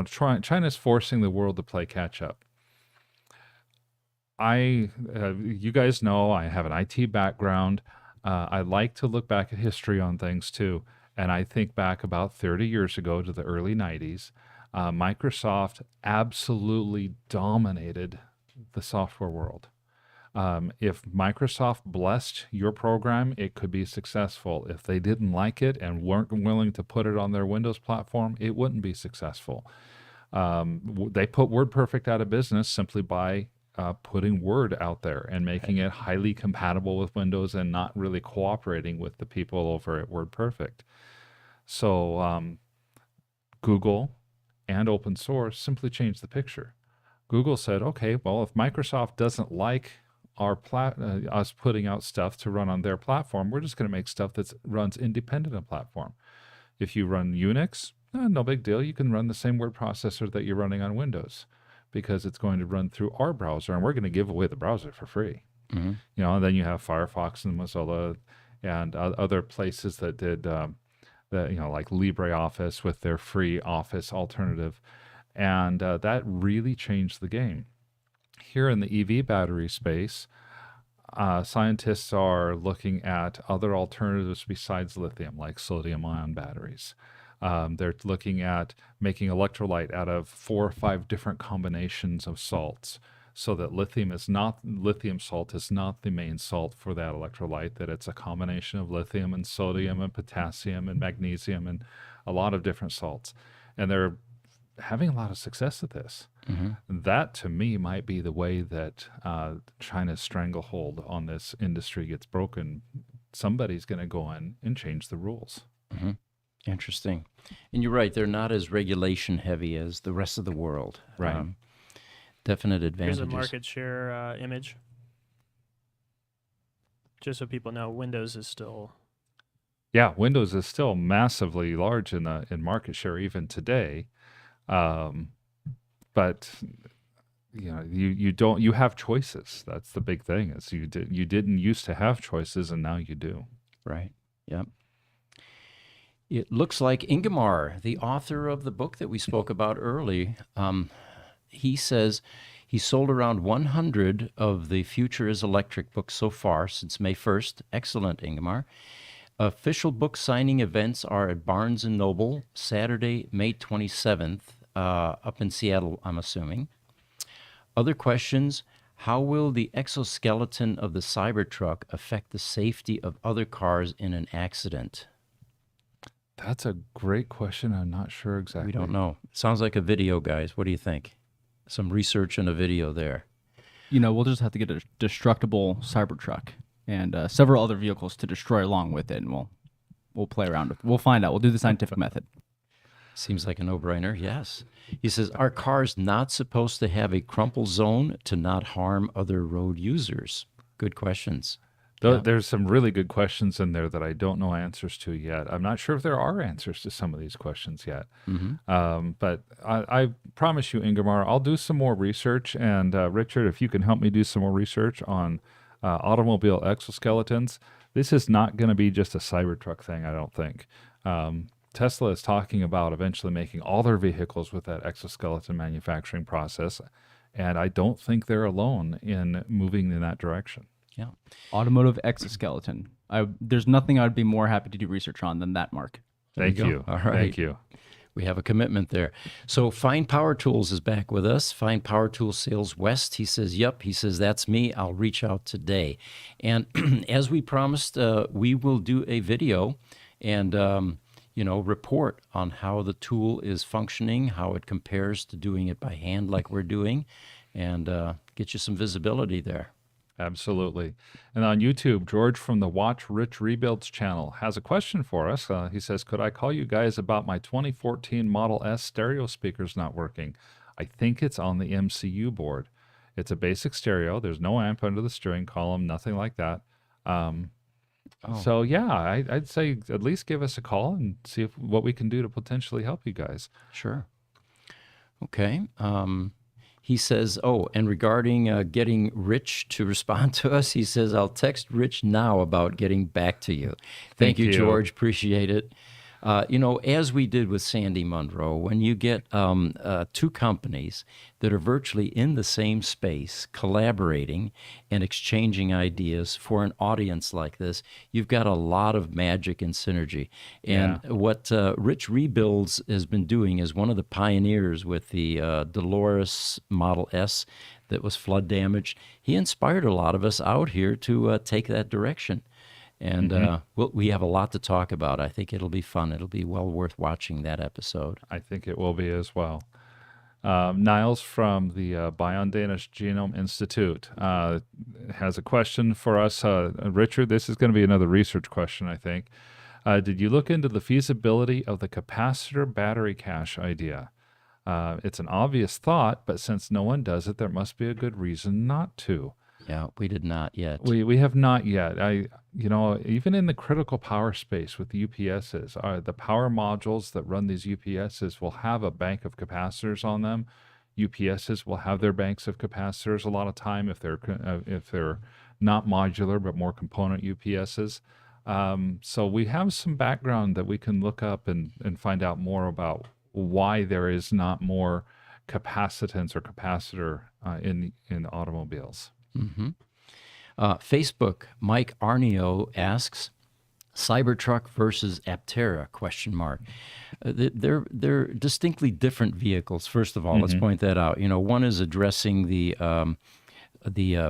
China's forcing the world to play catch up. You guys know I have an IT background. I like to look back at history on things too. And I think back about 30 years ago to the early 90s, Microsoft absolutely dominated the software world. If Microsoft blessed your program, it could be successful. If they didn't like it and weren't willing to put it on their Windows platform, it wouldn't be successful. They put WordPerfect out of business simply by putting Word out there and making it highly compatible with Windows and not really cooperating with the people over at WordPerfect. So Google and open source simply changed the picture. Google said, okay, well, if Microsoft doesn't like our us putting out stuff to run on their platform, we're just going to make stuff that runs independent of platform. If you run Unix, no big deal. You can run the same word processor that you're running on Windows, because it's going to run through our browser, and we're going to give away the browser for free. And then you have Firefox and Mozilla and other places that did like LibreOffice with their free Office alternative. And that really changed the game. Here in the EV battery space, scientists are looking at other alternatives besides lithium, like sodium-ion batteries. They're looking at making electrolyte out of 4 or 5 different combinations of salts, so that lithium salt is not the main salt for that electrolyte, that it's a combination of lithium and sodium and potassium and magnesium and a lot of different salts. And they're having a lot of success at this. That, to me, might be the way that China's stranglehold on this industry gets broken. Somebody's going to go in and change the rules. Interesting. And you're right, they're not as regulation heavy as the rest of the world. Right. Definite advantages. Here's a market share image. Just so people know, Windows is still... Yeah, Windows is still massively large in market share even today. But you have choices. That's the big thing, is you didn't used to have choices, and now you do. Right. Yep. It looks like Ingemar, the author of the book that we spoke about early, he says he sold around 100 of the Future is Electric books so far since May 1st. Excellent, Ingemar. Official book signing events are at Barnes & Noble, Saturday, May 27th, up in Seattle, I'm assuming. Other questions: how will the exoskeleton of the Cybertruck affect the safety of other cars in an accident? That's a great question. I'm not sure exactly. We don't know. Sounds like a video, guys. What do you think? Some research and a video there. We'll just have to get a destructible Cybertruck and several other vehicles to destroy along with it, and we'll play around with it. We'll find out. We'll do the scientific method. Seems like a no-brainer, yes. He says, are cars not supposed to have a crumple zone to not harm other road users? Good questions. There's some really good questions in there that I don't know answers to yet. I'm not sure if there are answers to some of these questions yet. But I promise you, Ingemar, I'll do some more research. And Richard, if you can help me do some more research on automobile exoskeletons, this is not going to be just a Cybertruck thing, I don't think. Tesla is talking about eventually making all their vehicles with that exoskeleton manufacturing process. And I don't think they're alone in moving in that direction. Yeah. Automotive exoskeleton. There's nothing I'd be more happy to do research on than that, Mark. Thank you. All right. Thank you. We have a commitment there. So Fine Power Tools is back with us. Fine Power Tools Sales West. He says, yep. He says, that's me. I'll reach out today. And as we promised, we will do a video and, report on how the tool is functioning, how it compares to doing it by hand like we're doing, and get you some visibility there. Absolutely. And on YouTube, George from the Watch Rich Rebuilds channel has a question for us. He says, could I call you guys about my 2014 Model S stereo speakers not working? I think it's on the MCU board. It's a basic stereo. There's no amp under the steering column, nothing like that. So, yeah, I'd say at least give us a call and see what we can do to potentially help you guys. Sure. Okay. He says, and regarding getting Rich to respond to us, he says, I'll text Rich now about getting back to you. Thank you, George. Appreciate it. As we did with Sandy Munro, when you get two companies that are virtually in the same space, collaborating and exchanging ideas for an audience like this, you've got a lot of magic and synergy. And what Rich Rebuilds has been doing is one of the pioneers with the Dolores Model S that was flood damaged. He inspired a lot of us out here to take that direction. And we have a lot to talk about. I think it'll be fun. It'll be well worth watching that episode. I think it will be as well. Niles from the Bion Danish Genome Institute has a question for us. Richard, this is going to be another research question, I think. Did you look into the feasibility of the capacitor battery cache idea? It's an obvious thought, but since no one does it, there must be a good reason not to. Yeah, we did not yet. We have not yet. Even in the critical power space with UPSs, the power modules that run these UPSs will have a bank of capacitors on them. UPSs will have their banks of capacitors a lot of time if they're not modular but more component UPSs. So we have some background that we can look up and find out more about why there is not more capacitance or capacitor in automobiles. Mm-hmm. Facebook, Mike Arnio asks, Cybertruck versus Aptera, ? They're distinctly different vehicles. First of all, let's point that out. One is addressing the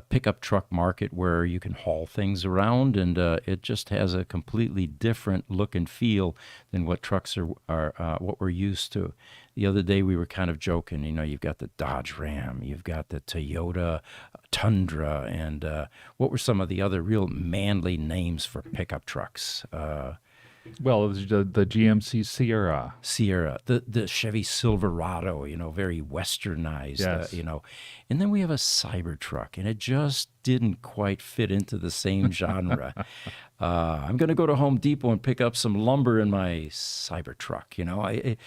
pickup truck market where you can haul things around, and it just has a completely different look and feel than what trucks are what we're used to. The other day we were kind of joking, you've got the Dodge Ram, you've got the Toyota Tundra, and what were some of the other real manly names for pickup trucks? Well, the GMC Sierra, the Chevy Silverado, very westernized, yes. And then we have a Cybertruck, and it just didn't quite fit into the same genre. I'm going to go to Home Depot and pick up some lumber in my Cybertruck,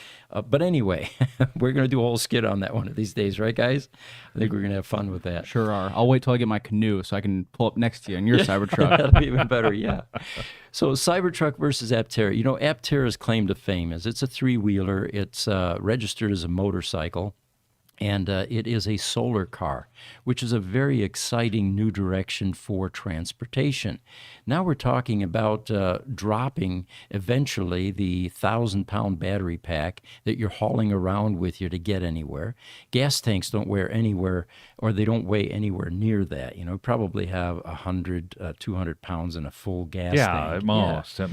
but anyway, we're going to do a whole skit on that one of these days, right, guys? I think we're going to have fun with that. Sure are. I'll wait till I get my canoe so I can pull up next to you in your Cybertruck. That'll be even better, yeah. So Cybertruck versus Aptera. Aptera's claim to fame is it's a three-wheeler. It's registered as a motorcycle. And it is a solar car, which is a very exciting new direction for transportation. Now we're talking about dropping eventually the 1,000-pound battery pack that you're hauling around with you to get anywhere. Gas tanks don't weigh anywhere, or they don't weigh anywhere near that. You know, probably have 100, 200 pounds in a full gas Yeah, tank. at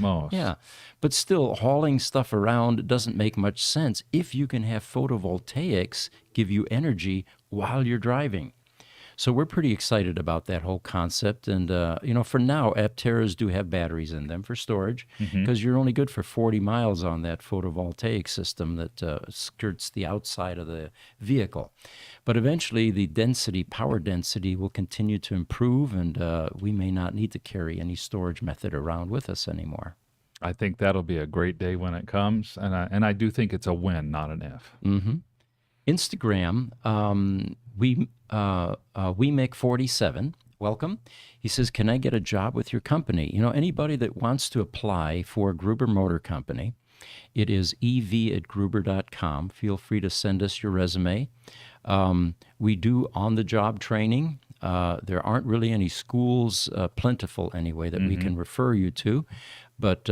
most. Yeah, but still, hauling stuff around doesn't make much sense if you can have photovoltaics give you energy while you're driving. So we're pretty excited about that whole concept. And, for now, Apteras do have batteries in them for storage because you're only good for 40 miles on that photovoltaic system that skirts the outside of the vehicle. But eventually, the power density will continue to improve, and we may not need to carry any storage method around with us anymore. I think that'll be a great day when it comes, and I do think it's a when, not an if. Mm-hmm. Instagram, we make 47. Welcome. He says, "Can I get a job with your company?" You know, anybody that wants to apply for Gruber Motor Company, it is ev@gruber.com. Feel free to send us your resume. We do on-the-job training. There aren't really any schools, plentiful anyway, that we can refer you to, but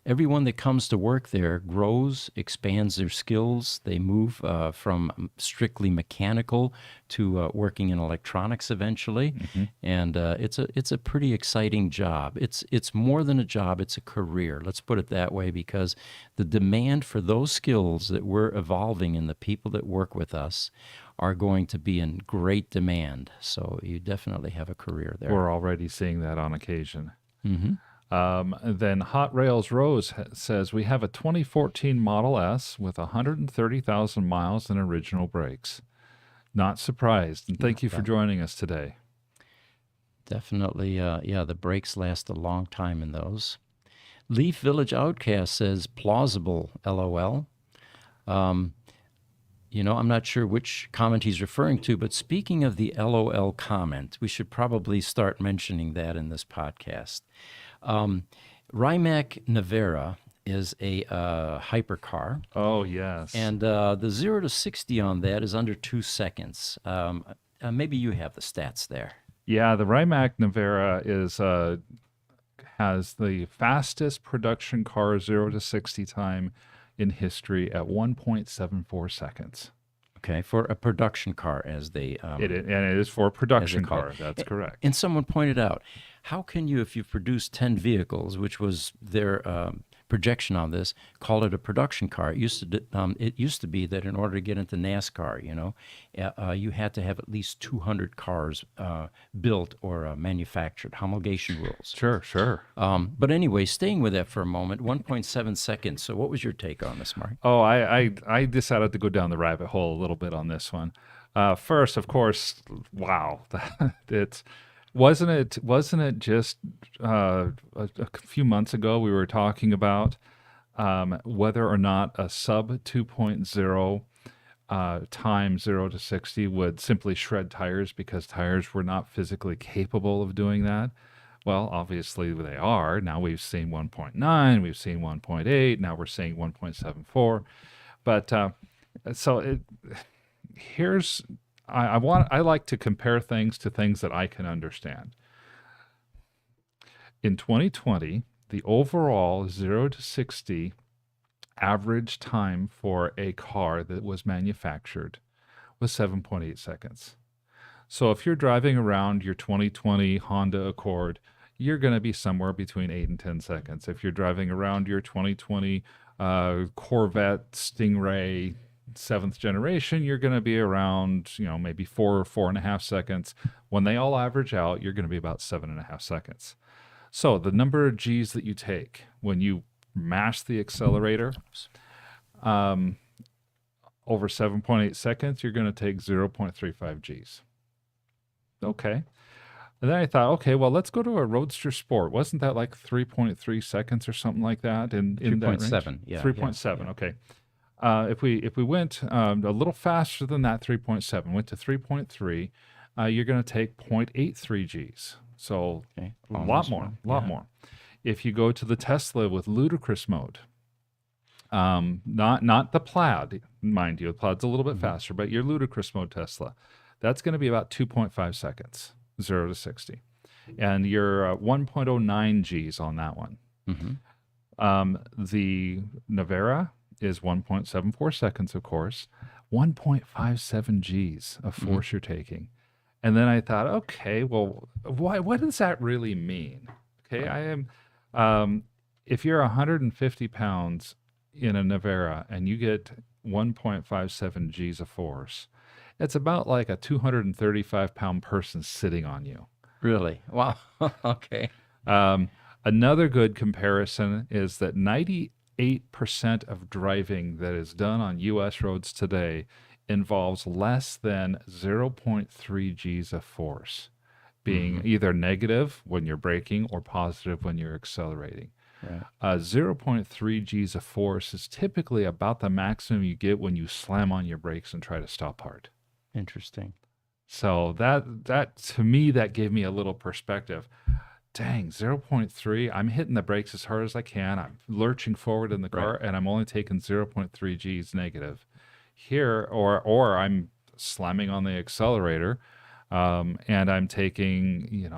everyone that comes to work there grows, expands their skills. They move from strictly mechanical to working in electronics eventually, and it's a pretty exciting job. It's more than a job; it's a career. Let's put it that way, because the demand for those skills that we're evolving in the people that work with us are going to be in great demand. So you definitely have a career there. We're already seeing that on occasion. Mm-hmm. Then Hot Rails Rose says, "We have a 2014 Model S with 130,000 miles and original brakes. Not surprised. And thank you for joining us today." Definitely, the brakes last a long time in those. Leaf Village Outcast says, "Plausible, LOL." I'm not sure which comment he's referring to, but speaking of the LOL comment, we should probably start mentioning that in this podcast. Rimac Nevera is a hypercar. Oh, yes. And the 0 to 60 on that is under 2 seconds. Maybe you have the stats there. Yeah, the Rimac Nevera has the fastest production car 0 to 60 time in history at 1.74 seconds. Okay, for a production car, as they... it is for a production car. That's correct. And someone pointed out, how can you, if you've produced 10 vehicles, which was their projection on this, call it a production car? It used to be that in order to get into NASCAR, you had to have at least 200 cars built or manufactured, homologation rules. Sure. But anyway, staying with that for a moment, 1.7 seconds. So what was your take on this, Mark? Oh, I decided to go down the rabbit hole a little bit on this one. First, of course, wow, Wasn't it just a few months ago we were talking about whether or not a sub 2.0 time 0 to 60 would simply shred tires because tires were not physically capable of doing that? Well, obviously they are. Now we've seen 1.9, we've seen 1.8, now we're seeing 1.74. But I like to compare things to things that I can understand. In 2020, the overall 0 to 60 average time for a car that was manufactured was 7.8 seconds. So if you're driving around your 2020 Honda Accord, you're going to be somewhere between 8 and 10 seconds. If you're driving around your 2020 Corvette Stingray 7th generation, you're going to be around, maybe 4 or 4.5 seconds. When they all average out, you're going to be about 7.5 seconds. So the number of G's that you take when you mash the accelerator, over 7.8 seconds, you're going to take 0.35 G's. Okay. And then I thought, okay, well, let's go to a Roadster Sport. Wasn't that like 3.3 seconds or something like that? In that range? 3.7, yeah. 3.7, yeah. Okay. If we went a little faster than that, 3.7, went to 3.3, you're going to take 0.83 Gs. So Okay. a lot more. If you go to the Tesla with ludicrous mode, Not the Plaid, mind you. The Plaid's a little bit faster, but your ludicrous mode Tesla, that's going to be about 2.5 seconds, 0 to 60. And your 1.09 Gs on that one. The Nevera is 1.74 seconds, of course, 1.57 Gs of force you're taking. And then I thought, okay, well, what does that really mean? Okay, I am, if you're 150 pounds in a Nevera and you get 1.57 Gs of force, it's about like a 235-pound person sitting on you. Really? Wow. Okay. Another good comparison is that 98% of driving that is done on U.S. roads today involves less than 0.3 Gs of force, being either negative when you're braking or positive when you're accelerating. Right. 0.3 Gs of force is typically about the maximum you get when you slam on your brakes and try to stop hard. Interesting. So that to me, that gave me a little perspective. Dang, 0.3, I'm hitting the brakes as hard as I can. I'm lurching forward in the car, and I'm only taking 0.3 Gs negative. Here, or I'm slamming on the accelerator, and I'm taking,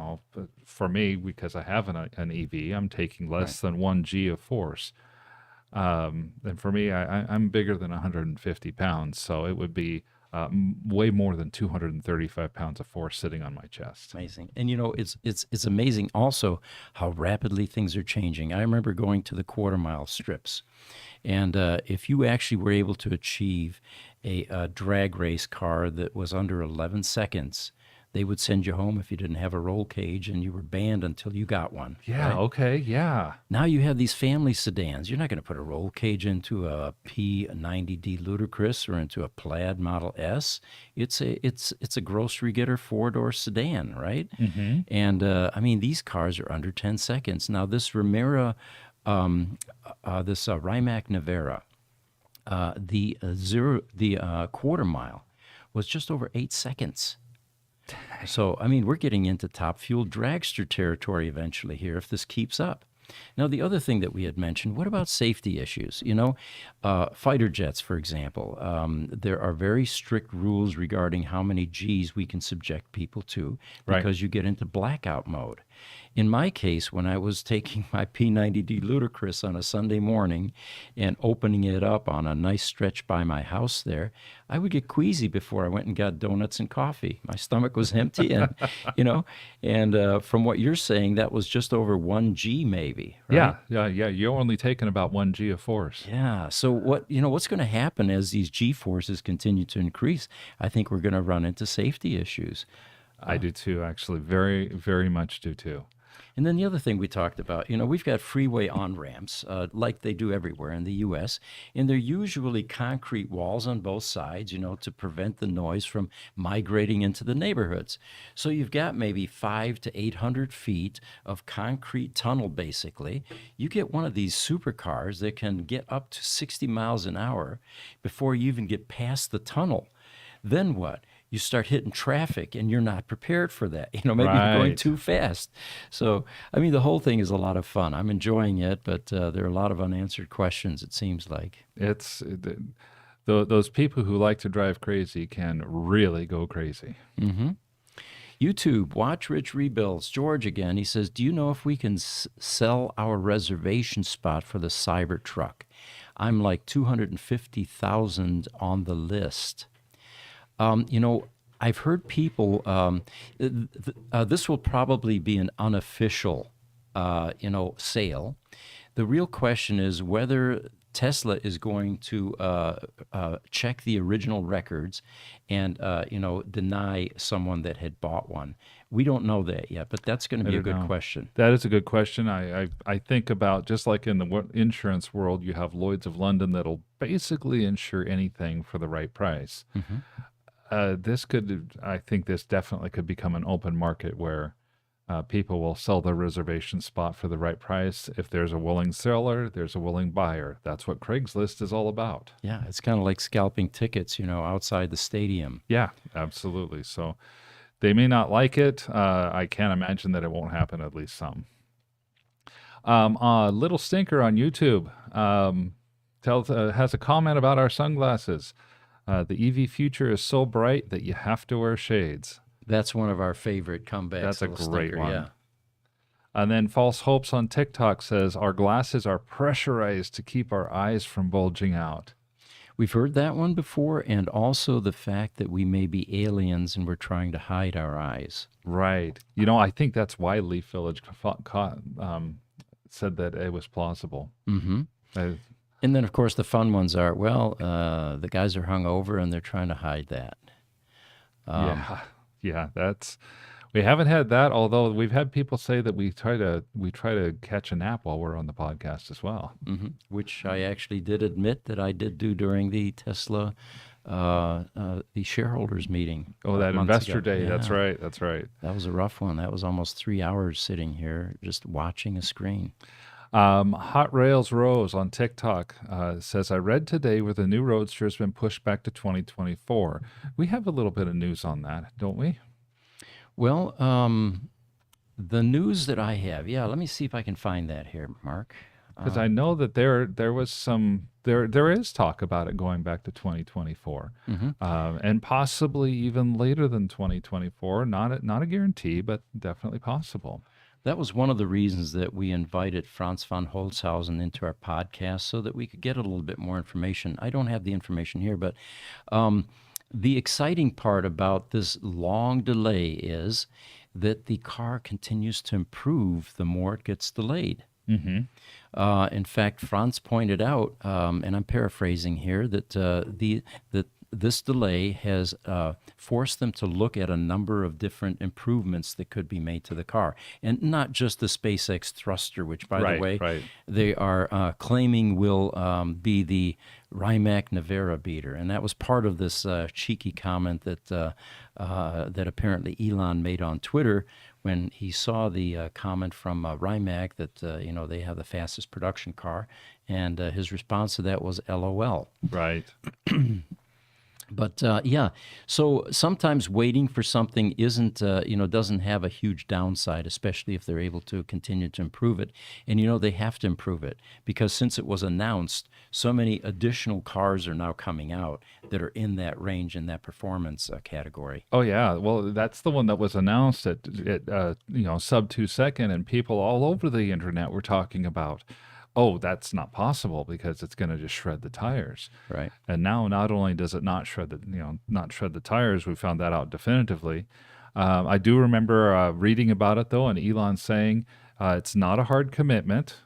for me, because I have an EV, I'm taking less than 1 G of force. And for me, I'm bigger than 150 pounds, so it would be way more than 235 pounds of force sitting on my chest. Amazing. And it's amazing also how rapidly things are changing. I remember going to the quarter mile strips, and if you actually were able to achieve a drag race car that was under 11 seconds, they would send you home if you didn't have a roll cage, and you were banned until you got one. Yeah, right? okay, yeah. Now you have these family sedans. You're not going to put a roll cage into a P90D Ludicrous or into a Plaid Model S. It's a grocery getter 4-door sedan, right? And I mean, these cars are under 10 seconds. Now this Rimac Nevera, the quarter mile was just over 8 seconds. So, I mean, we're getting into top fuel dragster territory eventually here if this keeps up. Now, the other thing that we had mentioned, what about safety issues? Fighter jets, for example, there are very strict rules regarding how many Gs we can subject people to because you get into blackout mode. In my case, when I was taking my P90D Ludicrous on a Sunday morning and opening it up on a nice stretch by my house there, I would get queasy before I went and got donuts and coffee. My stomach was empty, and from what you're saying, that was just over 1 G maybe. Right? Yeah. You're only taking about 1 G of force. Yeah. So what's going to happen as these G forces continue to increase? I think we're going to run into safety issues. I do too, actually. Very, very much do too. And then the other thing we talked about, we've got freeway on-ramps like they do everywhere in the U.S., and they're usually concrete walls on both sides, to prevent the noise from migrating into the neighborhoods. So you've got maybe 500 to 800 feet of concrete tunnel, basically. You get one of these supercars that can get up to 60 miles an hour before you even get past the tunnel. Then what? You start hitting traffic and you're not prepared for that. Maybe you're going too fast. So, I mean, the whole thing is a lot of fun. I'm enjoying it, but there are a lot of unanswered questions, it seems like. Those people who like to drive crazy can really go crazy. YouTube, Watch Rich Rebuilds. George again, he says, do you know if we can sell our reservation spot for the Cybertruck? I'm like 250,000 on the list. I've heard people, this will probably be an unofficial, sale. The real question is whether Tesla is going to check the original records and, deny someone that had bought one. We don't know that yet, but that's going to be a good question. That is a good question. I think about, just like in the insurance world, you have Lloyd's of London that'll basically insure anything for the right price. I think this definitely could become an open market where people will sell their reservation spot for the right price. If there's a willing seller, there's a willing buyer. That's what Craigslist is all about. Yeah, it's kind of like scalping tickets, outside the stadium. Yeah, absolutely. So they may not like it. I can't imagine that it won't happen, at least some. Little Stinker on YouTube. has a comment about our sunglasses. The EV future is so bright that you have to wear shades. That's one of our favorite comebacks. That's a little great sticker, one. Yeah. And then False Hopes on TikTok says, our glasses are pressurized to keep our eyes from bulging out. We've heard that one before, and also the fact that we may be aliens and we're trying to hide our eyes. Right. You know, I think that's why Leaf Village said that it was plausible. Mm-hmm. Uh, And then, of course, the fun ones are, the guys are hungover and they're trying to hide that. Yeah, we haven't had that, although we've had people say that we try to catch a nap while we're on the podcast as well. Mm-hmm. Which I actually did admit that I did do during the Tesla, the shareholders meeting. Oh, that months investor ago. day. Yeah. That's right. That's right. That was a rough one. That was almost 3 hours sitting here just watching a screen. Hot Rails Rose on TikTok says, I read today where the new Roadster has been pushed back to 2024. We have a little bit of news on that, don't we? Well, the news that I have, let me see if I can find that here, Mark. Because I know that there is talk about it going back to 2024, and possibly even later than 2024. Not a guarantee, but definitely possible. That was one of the reasons that we invited Franz von Holzhausen into our podcast so that we could get a little bit more information. I don't have the information here, but the exciting part about this long delay is that the car continues to improve the more it gets delayed. Mm-hmm. In fact, Franz pointed out, and I'm paraphrasing here, that this delay has forced them to look at a number of different improvements that could be made to the car. And not just the SpaceX thruster, which, by the way, they are claiming will be the Rimac Nevera beater. And that was part of this cheeky comment that apparently Elon made on Twitter when he saw the comment from Rimac that, they have the fastest production car. And his response to that was LOL. Right. But so sometimes waiting for something doesn't have a huge downside, especially if they're able to continue to improve it. And they have to improve it because since it was announced, so many additional cars are now coming out that are in that range, in that performance category. Oh yeah, well that's the one that was announced at sub 2 second, and people all over the internet were talking about, oh, that's not possible because it's going to just shred the tires. Right. And now, not only does it not shred the tires, we found that out definitively. I do remember reading about it though, and Elon saying it's not a hard commitment.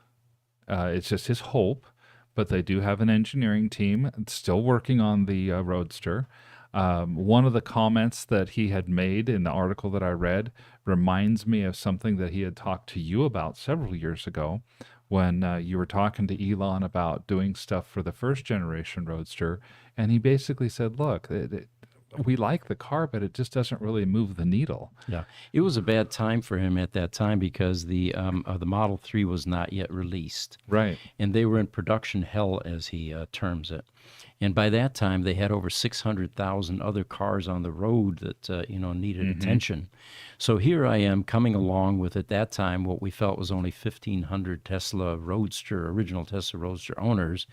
It's just his hope, but they do have an engineering team still working on the Roadster. One of the comments that he had made in the article that I read reminds me of something that he had talked to you about several years ago, when you were talking to Elon about doing stuff for the first generation Roadster. And he basically said, look, we like the car, but it just doesn't really move the needle. Yeah, it was a bad time for him at that time because the Model 3 was not yet released. Right. And they were in production hell, as he terms it. And by that time, they had over 600,000 other cars on the road that, needed attention. So here I am coming along with, at that time, what we felt was only 1,500 original Tesla Roadster owners.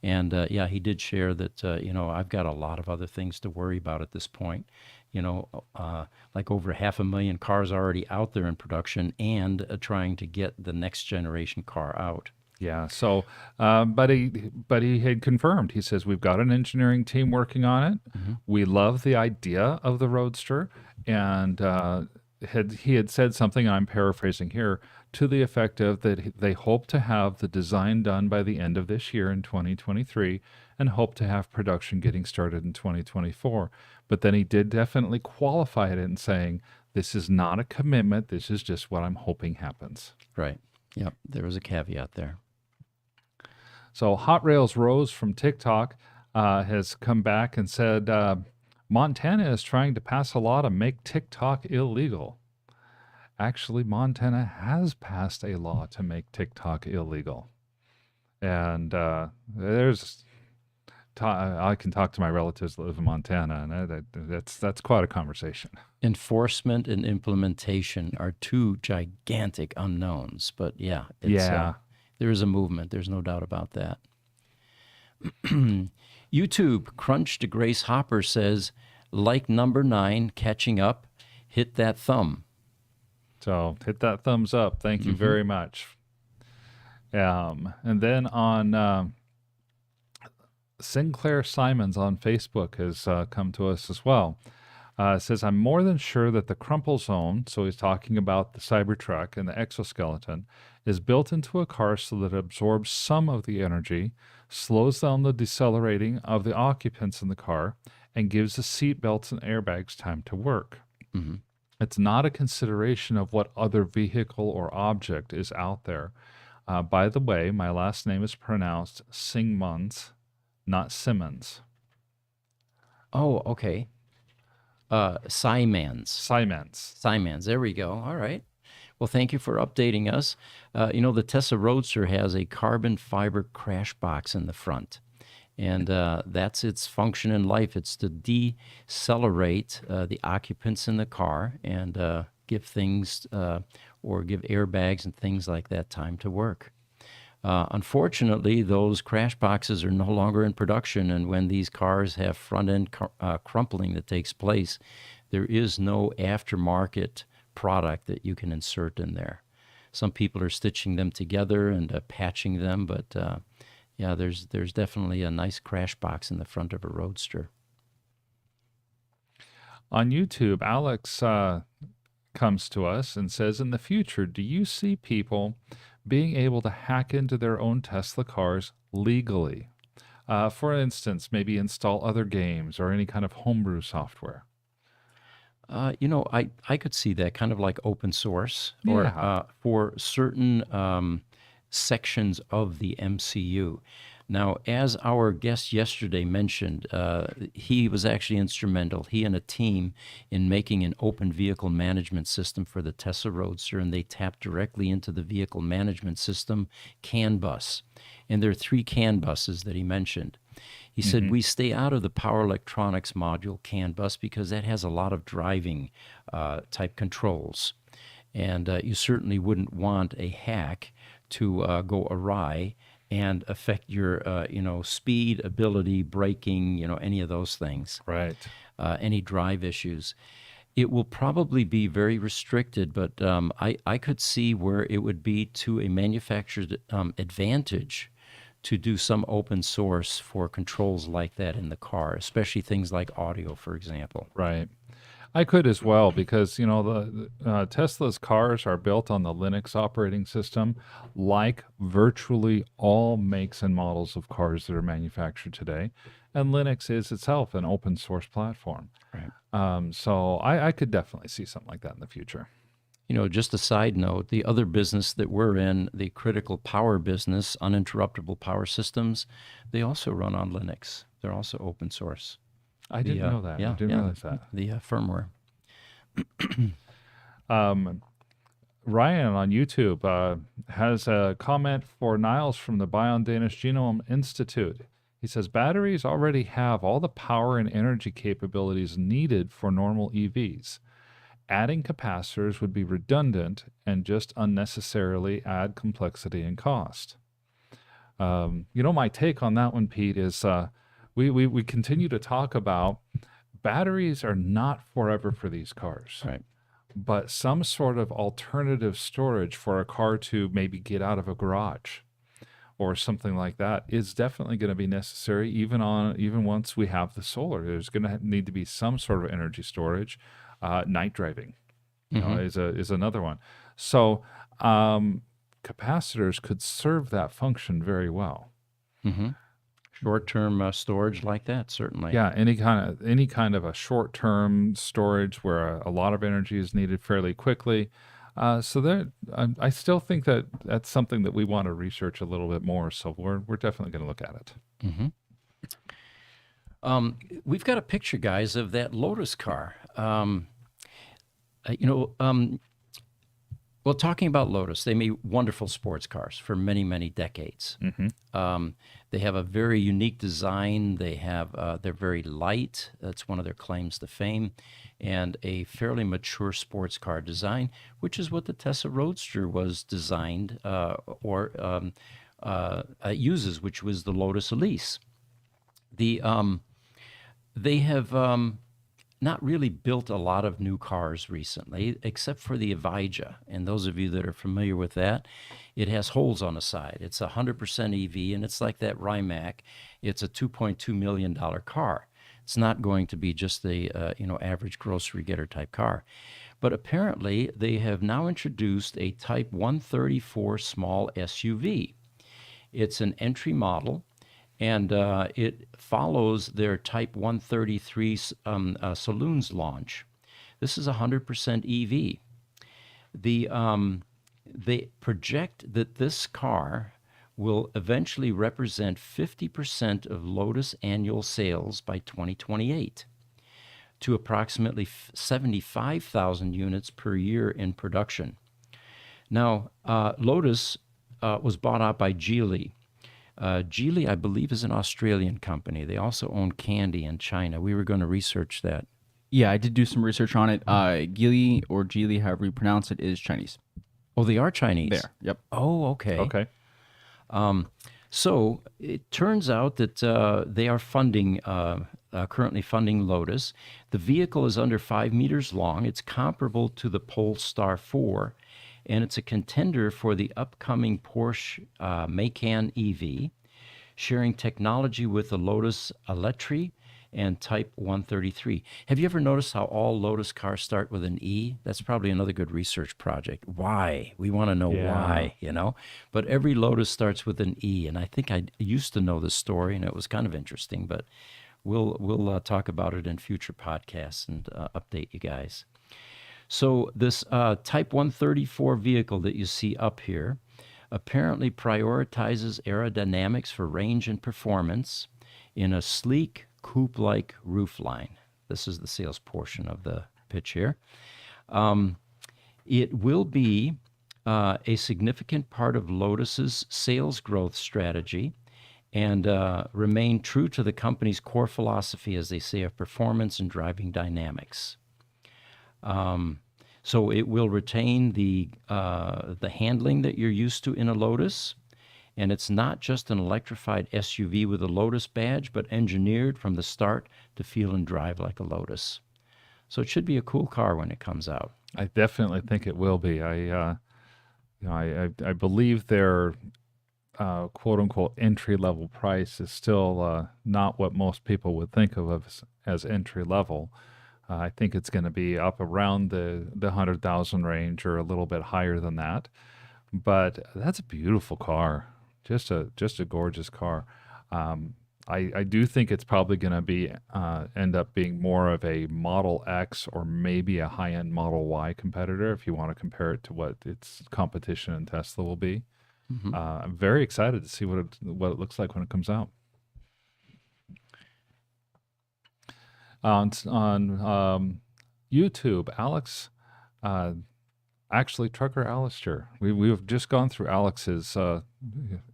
And, he did share that, I've got a lot of other things to worry about at this point. Like over 500,000 cars already out there in production and trying to get the next generation car out. Yeah. So, but he had confirmed. He says we've got an engineering team working on it. Mm-hmm. We love the idea of the Roadster, and he had said something. I'm paraphrasing here to the effect of that they hope to have the design done by the end of this year in 2023, and hope to have production getting started in 2024. But then he did definitely qualify it in saying this is not a commitment. This is just what I'm hoping happens. Right. Yep. There was a caveat there. So Hot Rails Rose from TikTok has come back and said, Montana is trying to pass a law to make TikTok illegal. Actually, Montana has passed a law to make TikTok illegal. And I can talk to my relatives that live in Montana, and that's quite a conversation. Enforcement and implementation are two gigantic unknowns, but there is a movement. There's no doubt about that. YouTube Crunch to Grace Hopper says, like number 9, catching up, hit that thumb. So hit that thumbs up. Thank you very much. And then on Sinclair Simons on Facebook has come to us as well. It says, I'm more than sure that the crumple zone, so he's talking about the Cybertruck and the exoskeleton, is built into a car so that it absorbs some of the energy, slows down the decelerating of the occupants in the car, and gives the seat belts and airbags time to work. Mm-hmm. It's not a consideration of what other vehicle or object is out there. By the way, my last name is pronounced Singmans, not Simmons. Oh, okay. Simans. Simons. There we go. All right. Well, thank you for updating us. The Tesla Roadster has a carbon fiber crash box in the front. And that's its function in life. It's to decelerate the occupants in the car and give things or give airbags and things like that time to work. Unfortunately, those crash boxes are no longer in production, and when these cars have front-end crumpling that takes place, there is no aftermarket product that you can insert in there. Some people are stitching them together and patching them, but yeah, there's definitely a nice crash box in the front of a Roadster. On YouTube, Alex comes to us and says, in the future, do you see people being able to hack into their own Tesla cars legally? For instance, maybe install other games or any kind of homebrew software. I could see that kind of like open source or for certain sections of the MCU. Now, as our guest yesterday mentioned, he was actually instrumental, he and a team, in making an open vehicle management system for the Tesla Roadster, and they tapped directly into the vehicle management system CAN bus. And there are 3 CAN buses that he mentioned. He said, we stay out of the power electronics module CAN bus because that has a lot of driving type controls. And you certainly wouldn't want a hack to go awry and affect your, speed, ability, braking, any of those things. Right. Any drive issues. It will probably be very restricted, but I could see where it would be to a manufacturer's advantage to do some open source for controls like that in the car, especially things like audio, for example. Right. I could as well because, the Tesla's cars are built on the Linux operating system, like virtually all makes and models of cars that are manufactured today. And Linux is itself an open source platform. Right. So I could definitely see something like that in the future. Just a side note, the other business that we're in, the critical power business, uninterruptible power systems, they also run on Linux. They're also open source. I didn't know that. I didn't realize that. The firmware. Ryan on YouTube has a comment for Niles from the Bion Danish Genome Institute. He says, batteries already have all the power and energy capabilities needed for normal EVs. Adding capacitors would be redundant and just unnecessarily add complexity and cost. My take on that one, Pete, is we continue to talk about batteries are not forever for these cars. Right. But some sort of alternative storage for a car to maybe get out of a garage or something like that is definitely going to be necessary even once we have the solar. There's going to need to be some sort of energy storage. Night driving is another one. So capacitors could serve that function very well. Mm-hmm. Short-term storage like that, certainly. Yeah, any kind of a short-term storage where a lot of energy is needed fairly quickly. So I still think that that's something that we want to research a little bit more. So we're definitely going to look at it. Mm-hmm. We've got a picture, guys, of that Lotus car. Well, talking about Lotus, they made wonderful sports cars for many, many decades. Mm-hmm. They have a very unique design. They're very light. That's one of their claims to fame, and a fairly mature sports car design, which is what the Tesla Roadster was designed uses, which was the Lotus Elise. The They have not really built a lot of new cars recently, except for the Evija. And those of you that are familiar with that, it has holes on the side. It's 100% EV, and it's like that Rimac. It's a $2.2 million car. It's not going to be just the average grocery getter type car. But apparently, they have now introduced a Type 134 small SUV. It's an entry model, and it follows their Type 133 Saloons launch. This is 100% EV. They project that this car will eventually represent 50% of Lotus annual sales by 2028 to approximately 75,000 units per year in production. Now, Lotus was bought out by Geely. Geely, I believe, is an Australian company. They also own Candy in China. We were going to research that. Yeah, I did do some research on it. Geely or Geely, however you pronounce it, is Chinese. Oh, they are Chinese? There, yep. Oh, okay. Okay. So it turns out that they are currently funding Lotus. The vehicle is under 5 meters long. It's comparable to the Polestar 4, and it's a contender for the upcoming Porsche Macan EV, sharing technology with the Lotus Eletre and Type 133. Have you ever noticed how all Lotus cars start with an E? That's probably another good research project. Why? We want to know why, But every Lotus starts with an E, and I think I used to know this story, and it was kind of interesting, but we'll talk about it in future podcasts and update you guys. So this Type 134 vehicle that you see up here apparently prioritizes aerodynamics for range and performance in a sleek, coupe-like roofline. This is the sales portion of the pitch here. It will be a significant part of Lotus's sales growth strategy and remain true to the company's core philosophy, as they say, of performance and driving dynamics. So it will retain the handling that you're used to in a Lotus, and it's not just an electrified SUV with a Lotus badge, but engineered from the start to feel and drive like a Lotus. So it should be a cool car when it comes out. I definitely think it will be. I believe their quote unquote entry level price is still not what most people would think of as entry level. I think it's going to be up around the 100,000 range or a little bit higher than that. But that's a beautiful car. Just a gorgeous car. I do think it's probably going to be end up being more of a Model X or maybe a high-end Model Y competitor if you want to compare it to what its competition in Tesla will be. Mm-hmm. I'm very excited to see what it looks like when it comes out. On YouTube, Alex, actually Trucker Alistair, we've just gone through Alex's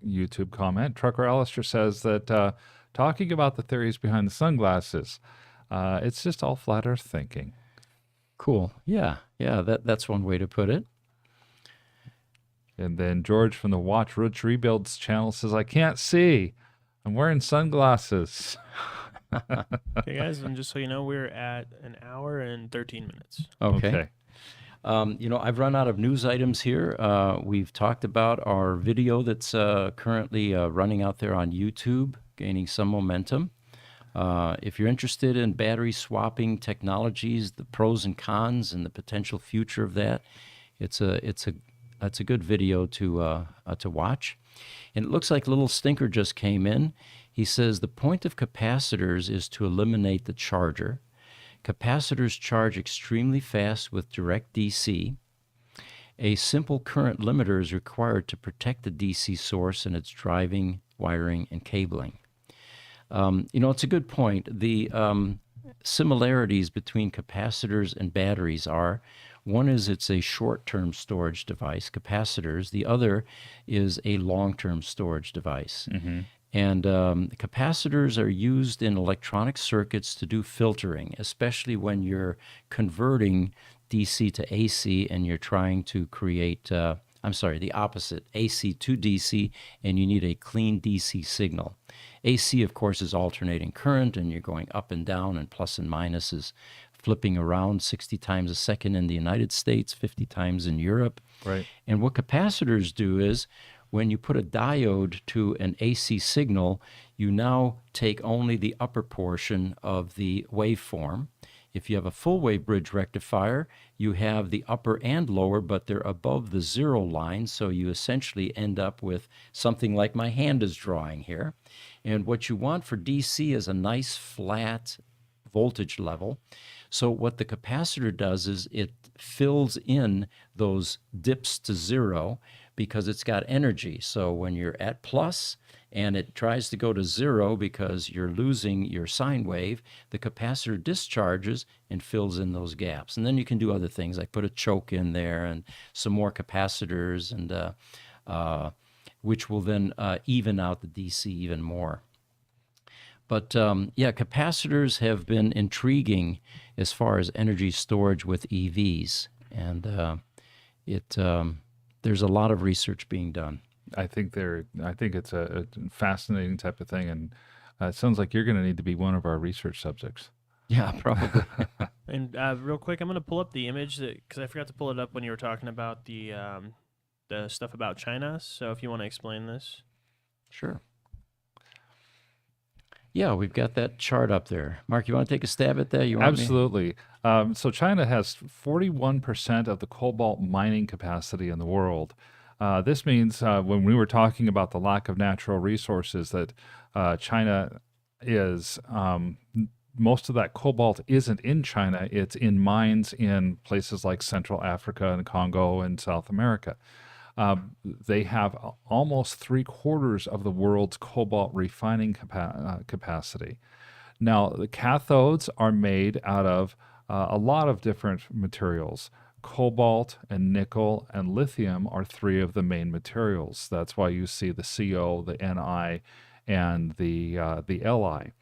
YouTube comment. Trucker Alistair says that talking about the theories behind the sunglasses, it's just all flat earth thinking. Cool. Yeah, that's one way to put it. And then George from the Watch Rich Rebuilds channel says, I can't see. I'm wearing sunglasses. Okay, guys, and just so you know, we're at an hour and 13 minutes. Okay. I've run out of news items here. We've talked about our video that's currently running out there on YouTube, gaining some momentum. If you're interested in battery swapping technologies, the pros and cons, and the potential future of that, it's a good video to watch. And it looks like Little Stinker just came in. He says the point of capacitors is to eliminate the charger. Capacitors charge extremely fast with direct DC. A simple current limiter is required to protect the DC source and its driving, wiring, and cabling. It's a good point. The similarities between capacitors and batteries are, one is it's a short-term storage device, capacitors. The other is a long-term storage device. Mm-hmm. And capacitors are used in electronic circuits to do filtering, especially when you're converting DC to AC and you're trying to create I'm sorry, the opposite, AC to DC, and you need a clean DC signal. AC, of course, is alternating current, and you're going up and down, and plus and minus is flipping around 60 times a second in the United States, 50 times in Europe. Right. And what capacitors do is when you put a diode to an AC signal, you now take only the upper portion of the waveform. If you have a full wave bridge rectifier, you have the upper and lower, but they're above the zero line, so you essentially end up with something like my hand is drawing here. And what you want for DC is a nice flat voltage level. So what the capacitor does is it fills in those dips to zero because it's got energy. So when you're at plus and it tries to go to zero because you're losing your sine wave, the capacitor discharges and fills in those gaps. And then you can do other things like put a choke in there and some more capacitors, and which will then even out the DC even more. But yeah, capacitors have been intriguing as far as energy storage with EVs, and there's a lot of research being done. I think it's a fascinating type of thing, and it sounds like you're going to need to be one of our research subjects. Yeah, probably. And real quick, I'm going to pull up the image because I forgot to pull it up when you were talking about the stuff about China. So if you want to explain this. Sure. Yeah, we've got that chart up there. Mark, you want to take a stab at that? You want me? Absolutely. So China has 41% of the cobalt mining capacity in the world. This means when we were talking about the lack of natural resources that China is, most of that cobalt isn't in China. It's in mines in places like Central Africa and Congo and South America. They have almost 3/4 of the world's cobalt refining capacity. Now, the cathodes are made out of a lot of different materials. Cobalt and nickel and lithium are 3 of the main materials. That's why you see the CO, the Ni, and the Li.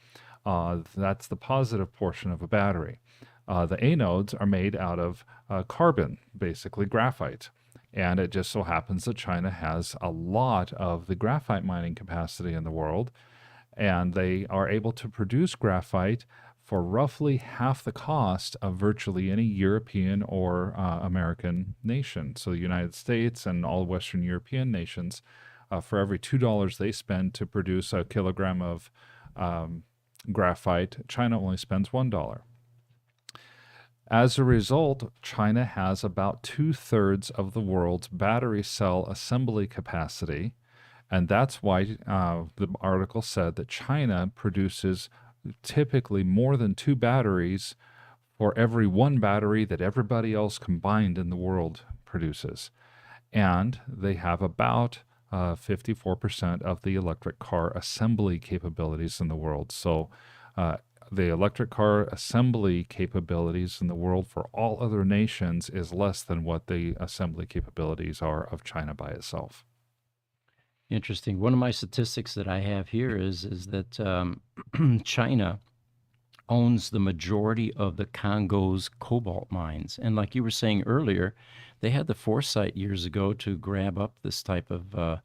That's the positive portion of a battery. The anodes are made out of carbon, basically graphite. And it just so happens that China has a lot of the graphite mining capacity in the world, and they are able to produce graphite for roughly half the cost of virtually any European or American nation. So the United States and all Western European nations, for every $2 they spend to produce a kilogram of graphite, China only spends $1. As a result, China has about 2/3 of the world's battery cell assembly capacity, and that's why the article said that China produces typically more than 2 batteries for every 1 battery that everybody else combined in the world produces. And they have about 54% of the electric car assembly capabilities in the world. So the electric car assembly capabilities in the world for all other nations is less than what the assembly capabilities are of China by itself. Interesting. One of my statistics that I have here is that China owns the majority of the Congo's cobalt mines. And like you were saying earlier, they had the foresight years ago to grab up this type of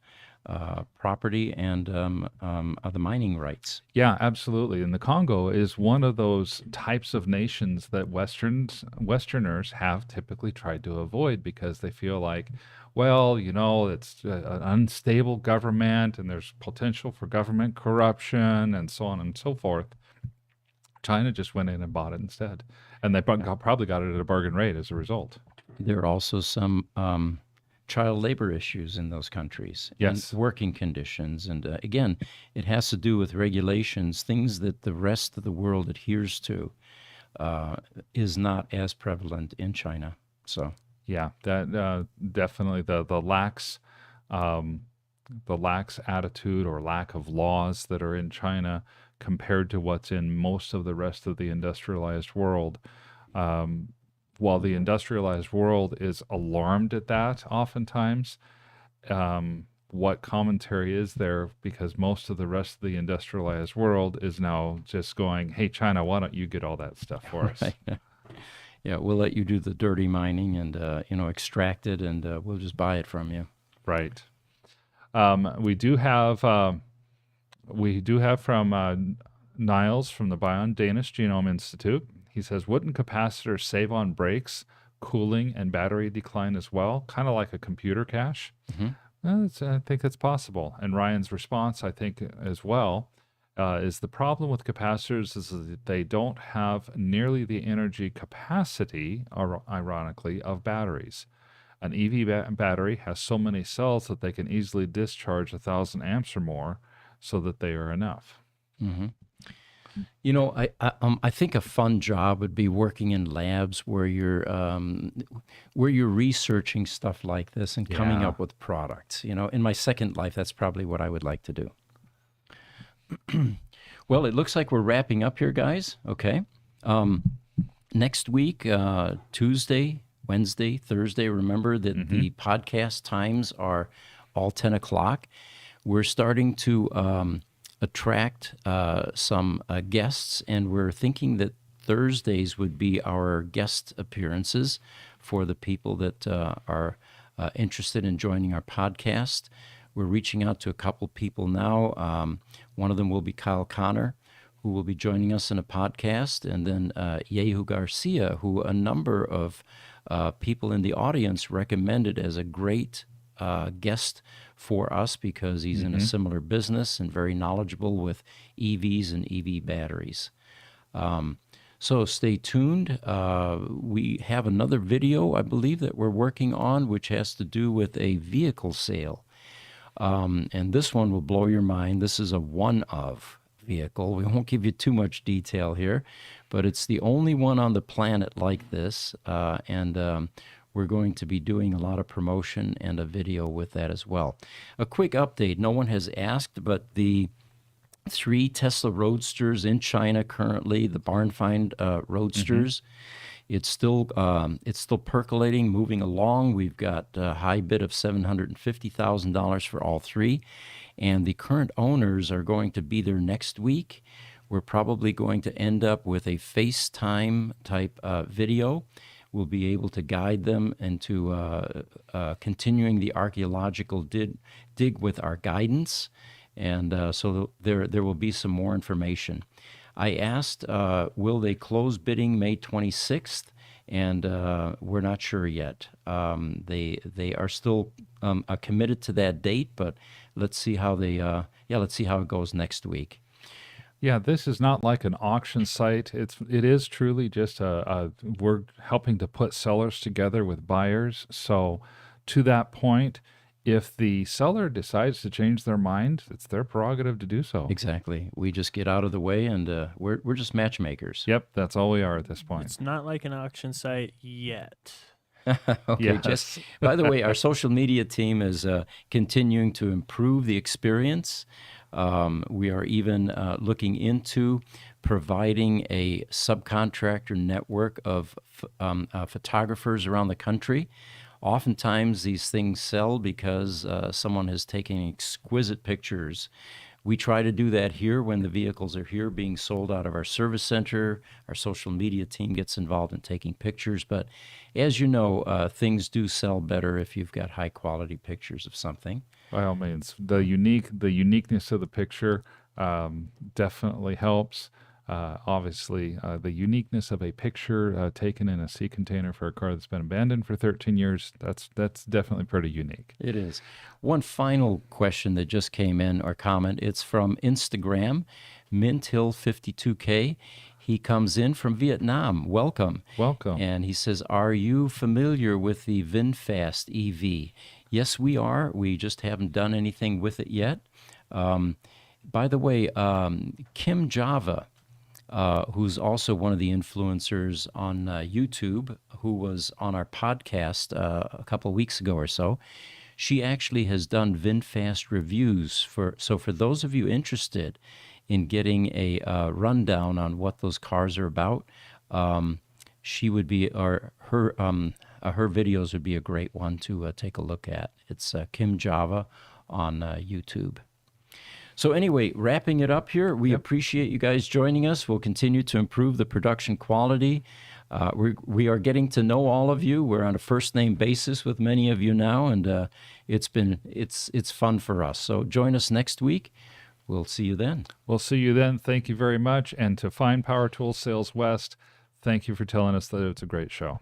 property and the mining rights. Yeah, absolutely. And the Congo is one of those types of nations that Westerners have typically tried to avoid because they feel like, well, it's an unstable government and there's potential for government corruption and so on and so forth. China just went in and bought it instead. And they probably got it at a bargain rate as a result. There are also some child labor issues in those countries. Yes. And working conditions. And again, it has to do with regulations, things that the rest of the world adheres to is not as prevalent in China. So yeah, that definitely the lax attitude or lack of laws that are in China compared to what's in most of the rest of the industrialized world. While the industrialized world is alarmed at that oftentimes, what commentary is there? Because most of the rest of the industrialized world is now just going, hey, China, why don't you get all that stuff for us? Right. Yeah, we'll let you do the dirty mining and extract it, and we'll just buy it from you. Right. We do have from Niles from the Bion Danish Genome Institute. He says, wouldn't capacitors save on brakes, cooling, and battery decline as well? Kind of like a computer cache. I think it's possible. And Ryan's response, I think, as well, is the problem with capacitors is that they don't have nearly the energy capacity, ironically, of batteries. An EV battery has so many cells that they can easily discharge 1,000 amps or more, so that they are enough. Mm-hmm. I think a fun job would be working in labs where you're researching stuff like this and coming up with products. In my second life, that's probably what I would like to do. Well, it looks like we're wrapping up here, guys. Okay. Next week, Tuesday, Wednesday, Thursday, remember that the podcast times are all 10 o'clock. We're starting to attract some guests, and we're thinking that Thursdays would be our guest appearances for the people that are interested in joining our podcast. We're reaching out to a couple people now. One of them will be Kyle Connor, who will be joining us in a podcast, and then Yehu Garcia, who a number of people in the audience recommended as a great guest for us because he's in a similar business and very knowledgeable with EVs and EV batteries. So stay tuned. We have another video, I believe, that we're working on, which has to do with a vehicle sale. And this one will blow your mind. This is a one-of vehicle. We won't give you too much detail here, but it's the only one on the planet like this. And we're going to be doing a lot of promotion and a video with that as well. A quick update. No one has asked, but the 3 Tesla Roadsters in China currently, the barn find Roadsters, it's still percolating, moving along. We've got a high bid of $750,000 for all 3, and the current owners are going to be there next week. We're probably going to end up with a FaceTime type video. We'll be able to guide them into continuing the archaeological dig with our guidance, and so there will be some more information. I asked, will they close bidding May 26th? And we're not sure yet. They are still committed to that date, but let's see how let's see how it goes next week. Yeah, this is not like an auction site. It is truly just we're helping to put sellers together with buyers. So to that point, if the seller decides to change their mind, it's their prerogative to do so. Exactly. We just get out of the way, and we're just matchmakers. Yep, that's all we are at this point. It's not like an auction site yet. Okay, Yes. by the way, our social media team is continuing to improve the experience. We are even looking into providing a subcontractor network of photographers around the country. Oftentimes, these things sell because someone has taken exquisite pictures. We try to do that here when the vehicles are here being sold out of our service center. Our social media team gets involved in taking pictures. But as you know, things do sell better if you've got high-quality pictures of something. By all means, the uniqueness of the picture definitely helps. Obviously, the uniqueness of a picture taken in a sea container for a car that's been abandoned for 13 years, that's definitely pretty unique. It is. One final question that just came in, or comment, it's from Instagram, MintHill52K. He comes in from Vietnam. Welcome. Welcome. And he says, are you familiar with the VinFast EV? Yes, we are. We just haven't done anything with it yet. By the way, Kim Java, who's also one of the influencers on YouTube, who was on our podcast a couple of weeks ago or so, she actually has done VinFast reviews. So for those of you interested in getting a rundown on what those cars are about, she would be, or her videos would be a great one to take a look at. It's Kim Java on YouTube. So anyway, wrapping it up here, we appreciate you guys joining us. We'll continue to improve the production quality. We are getting to know all of you. We're on a first name basis with many of you now, and it's fun for us. So join us next week. We'll see you then. We'll see you then. Thank you very much. And to Fine Power Tools Sales West, thank you for telling us that it's a great show.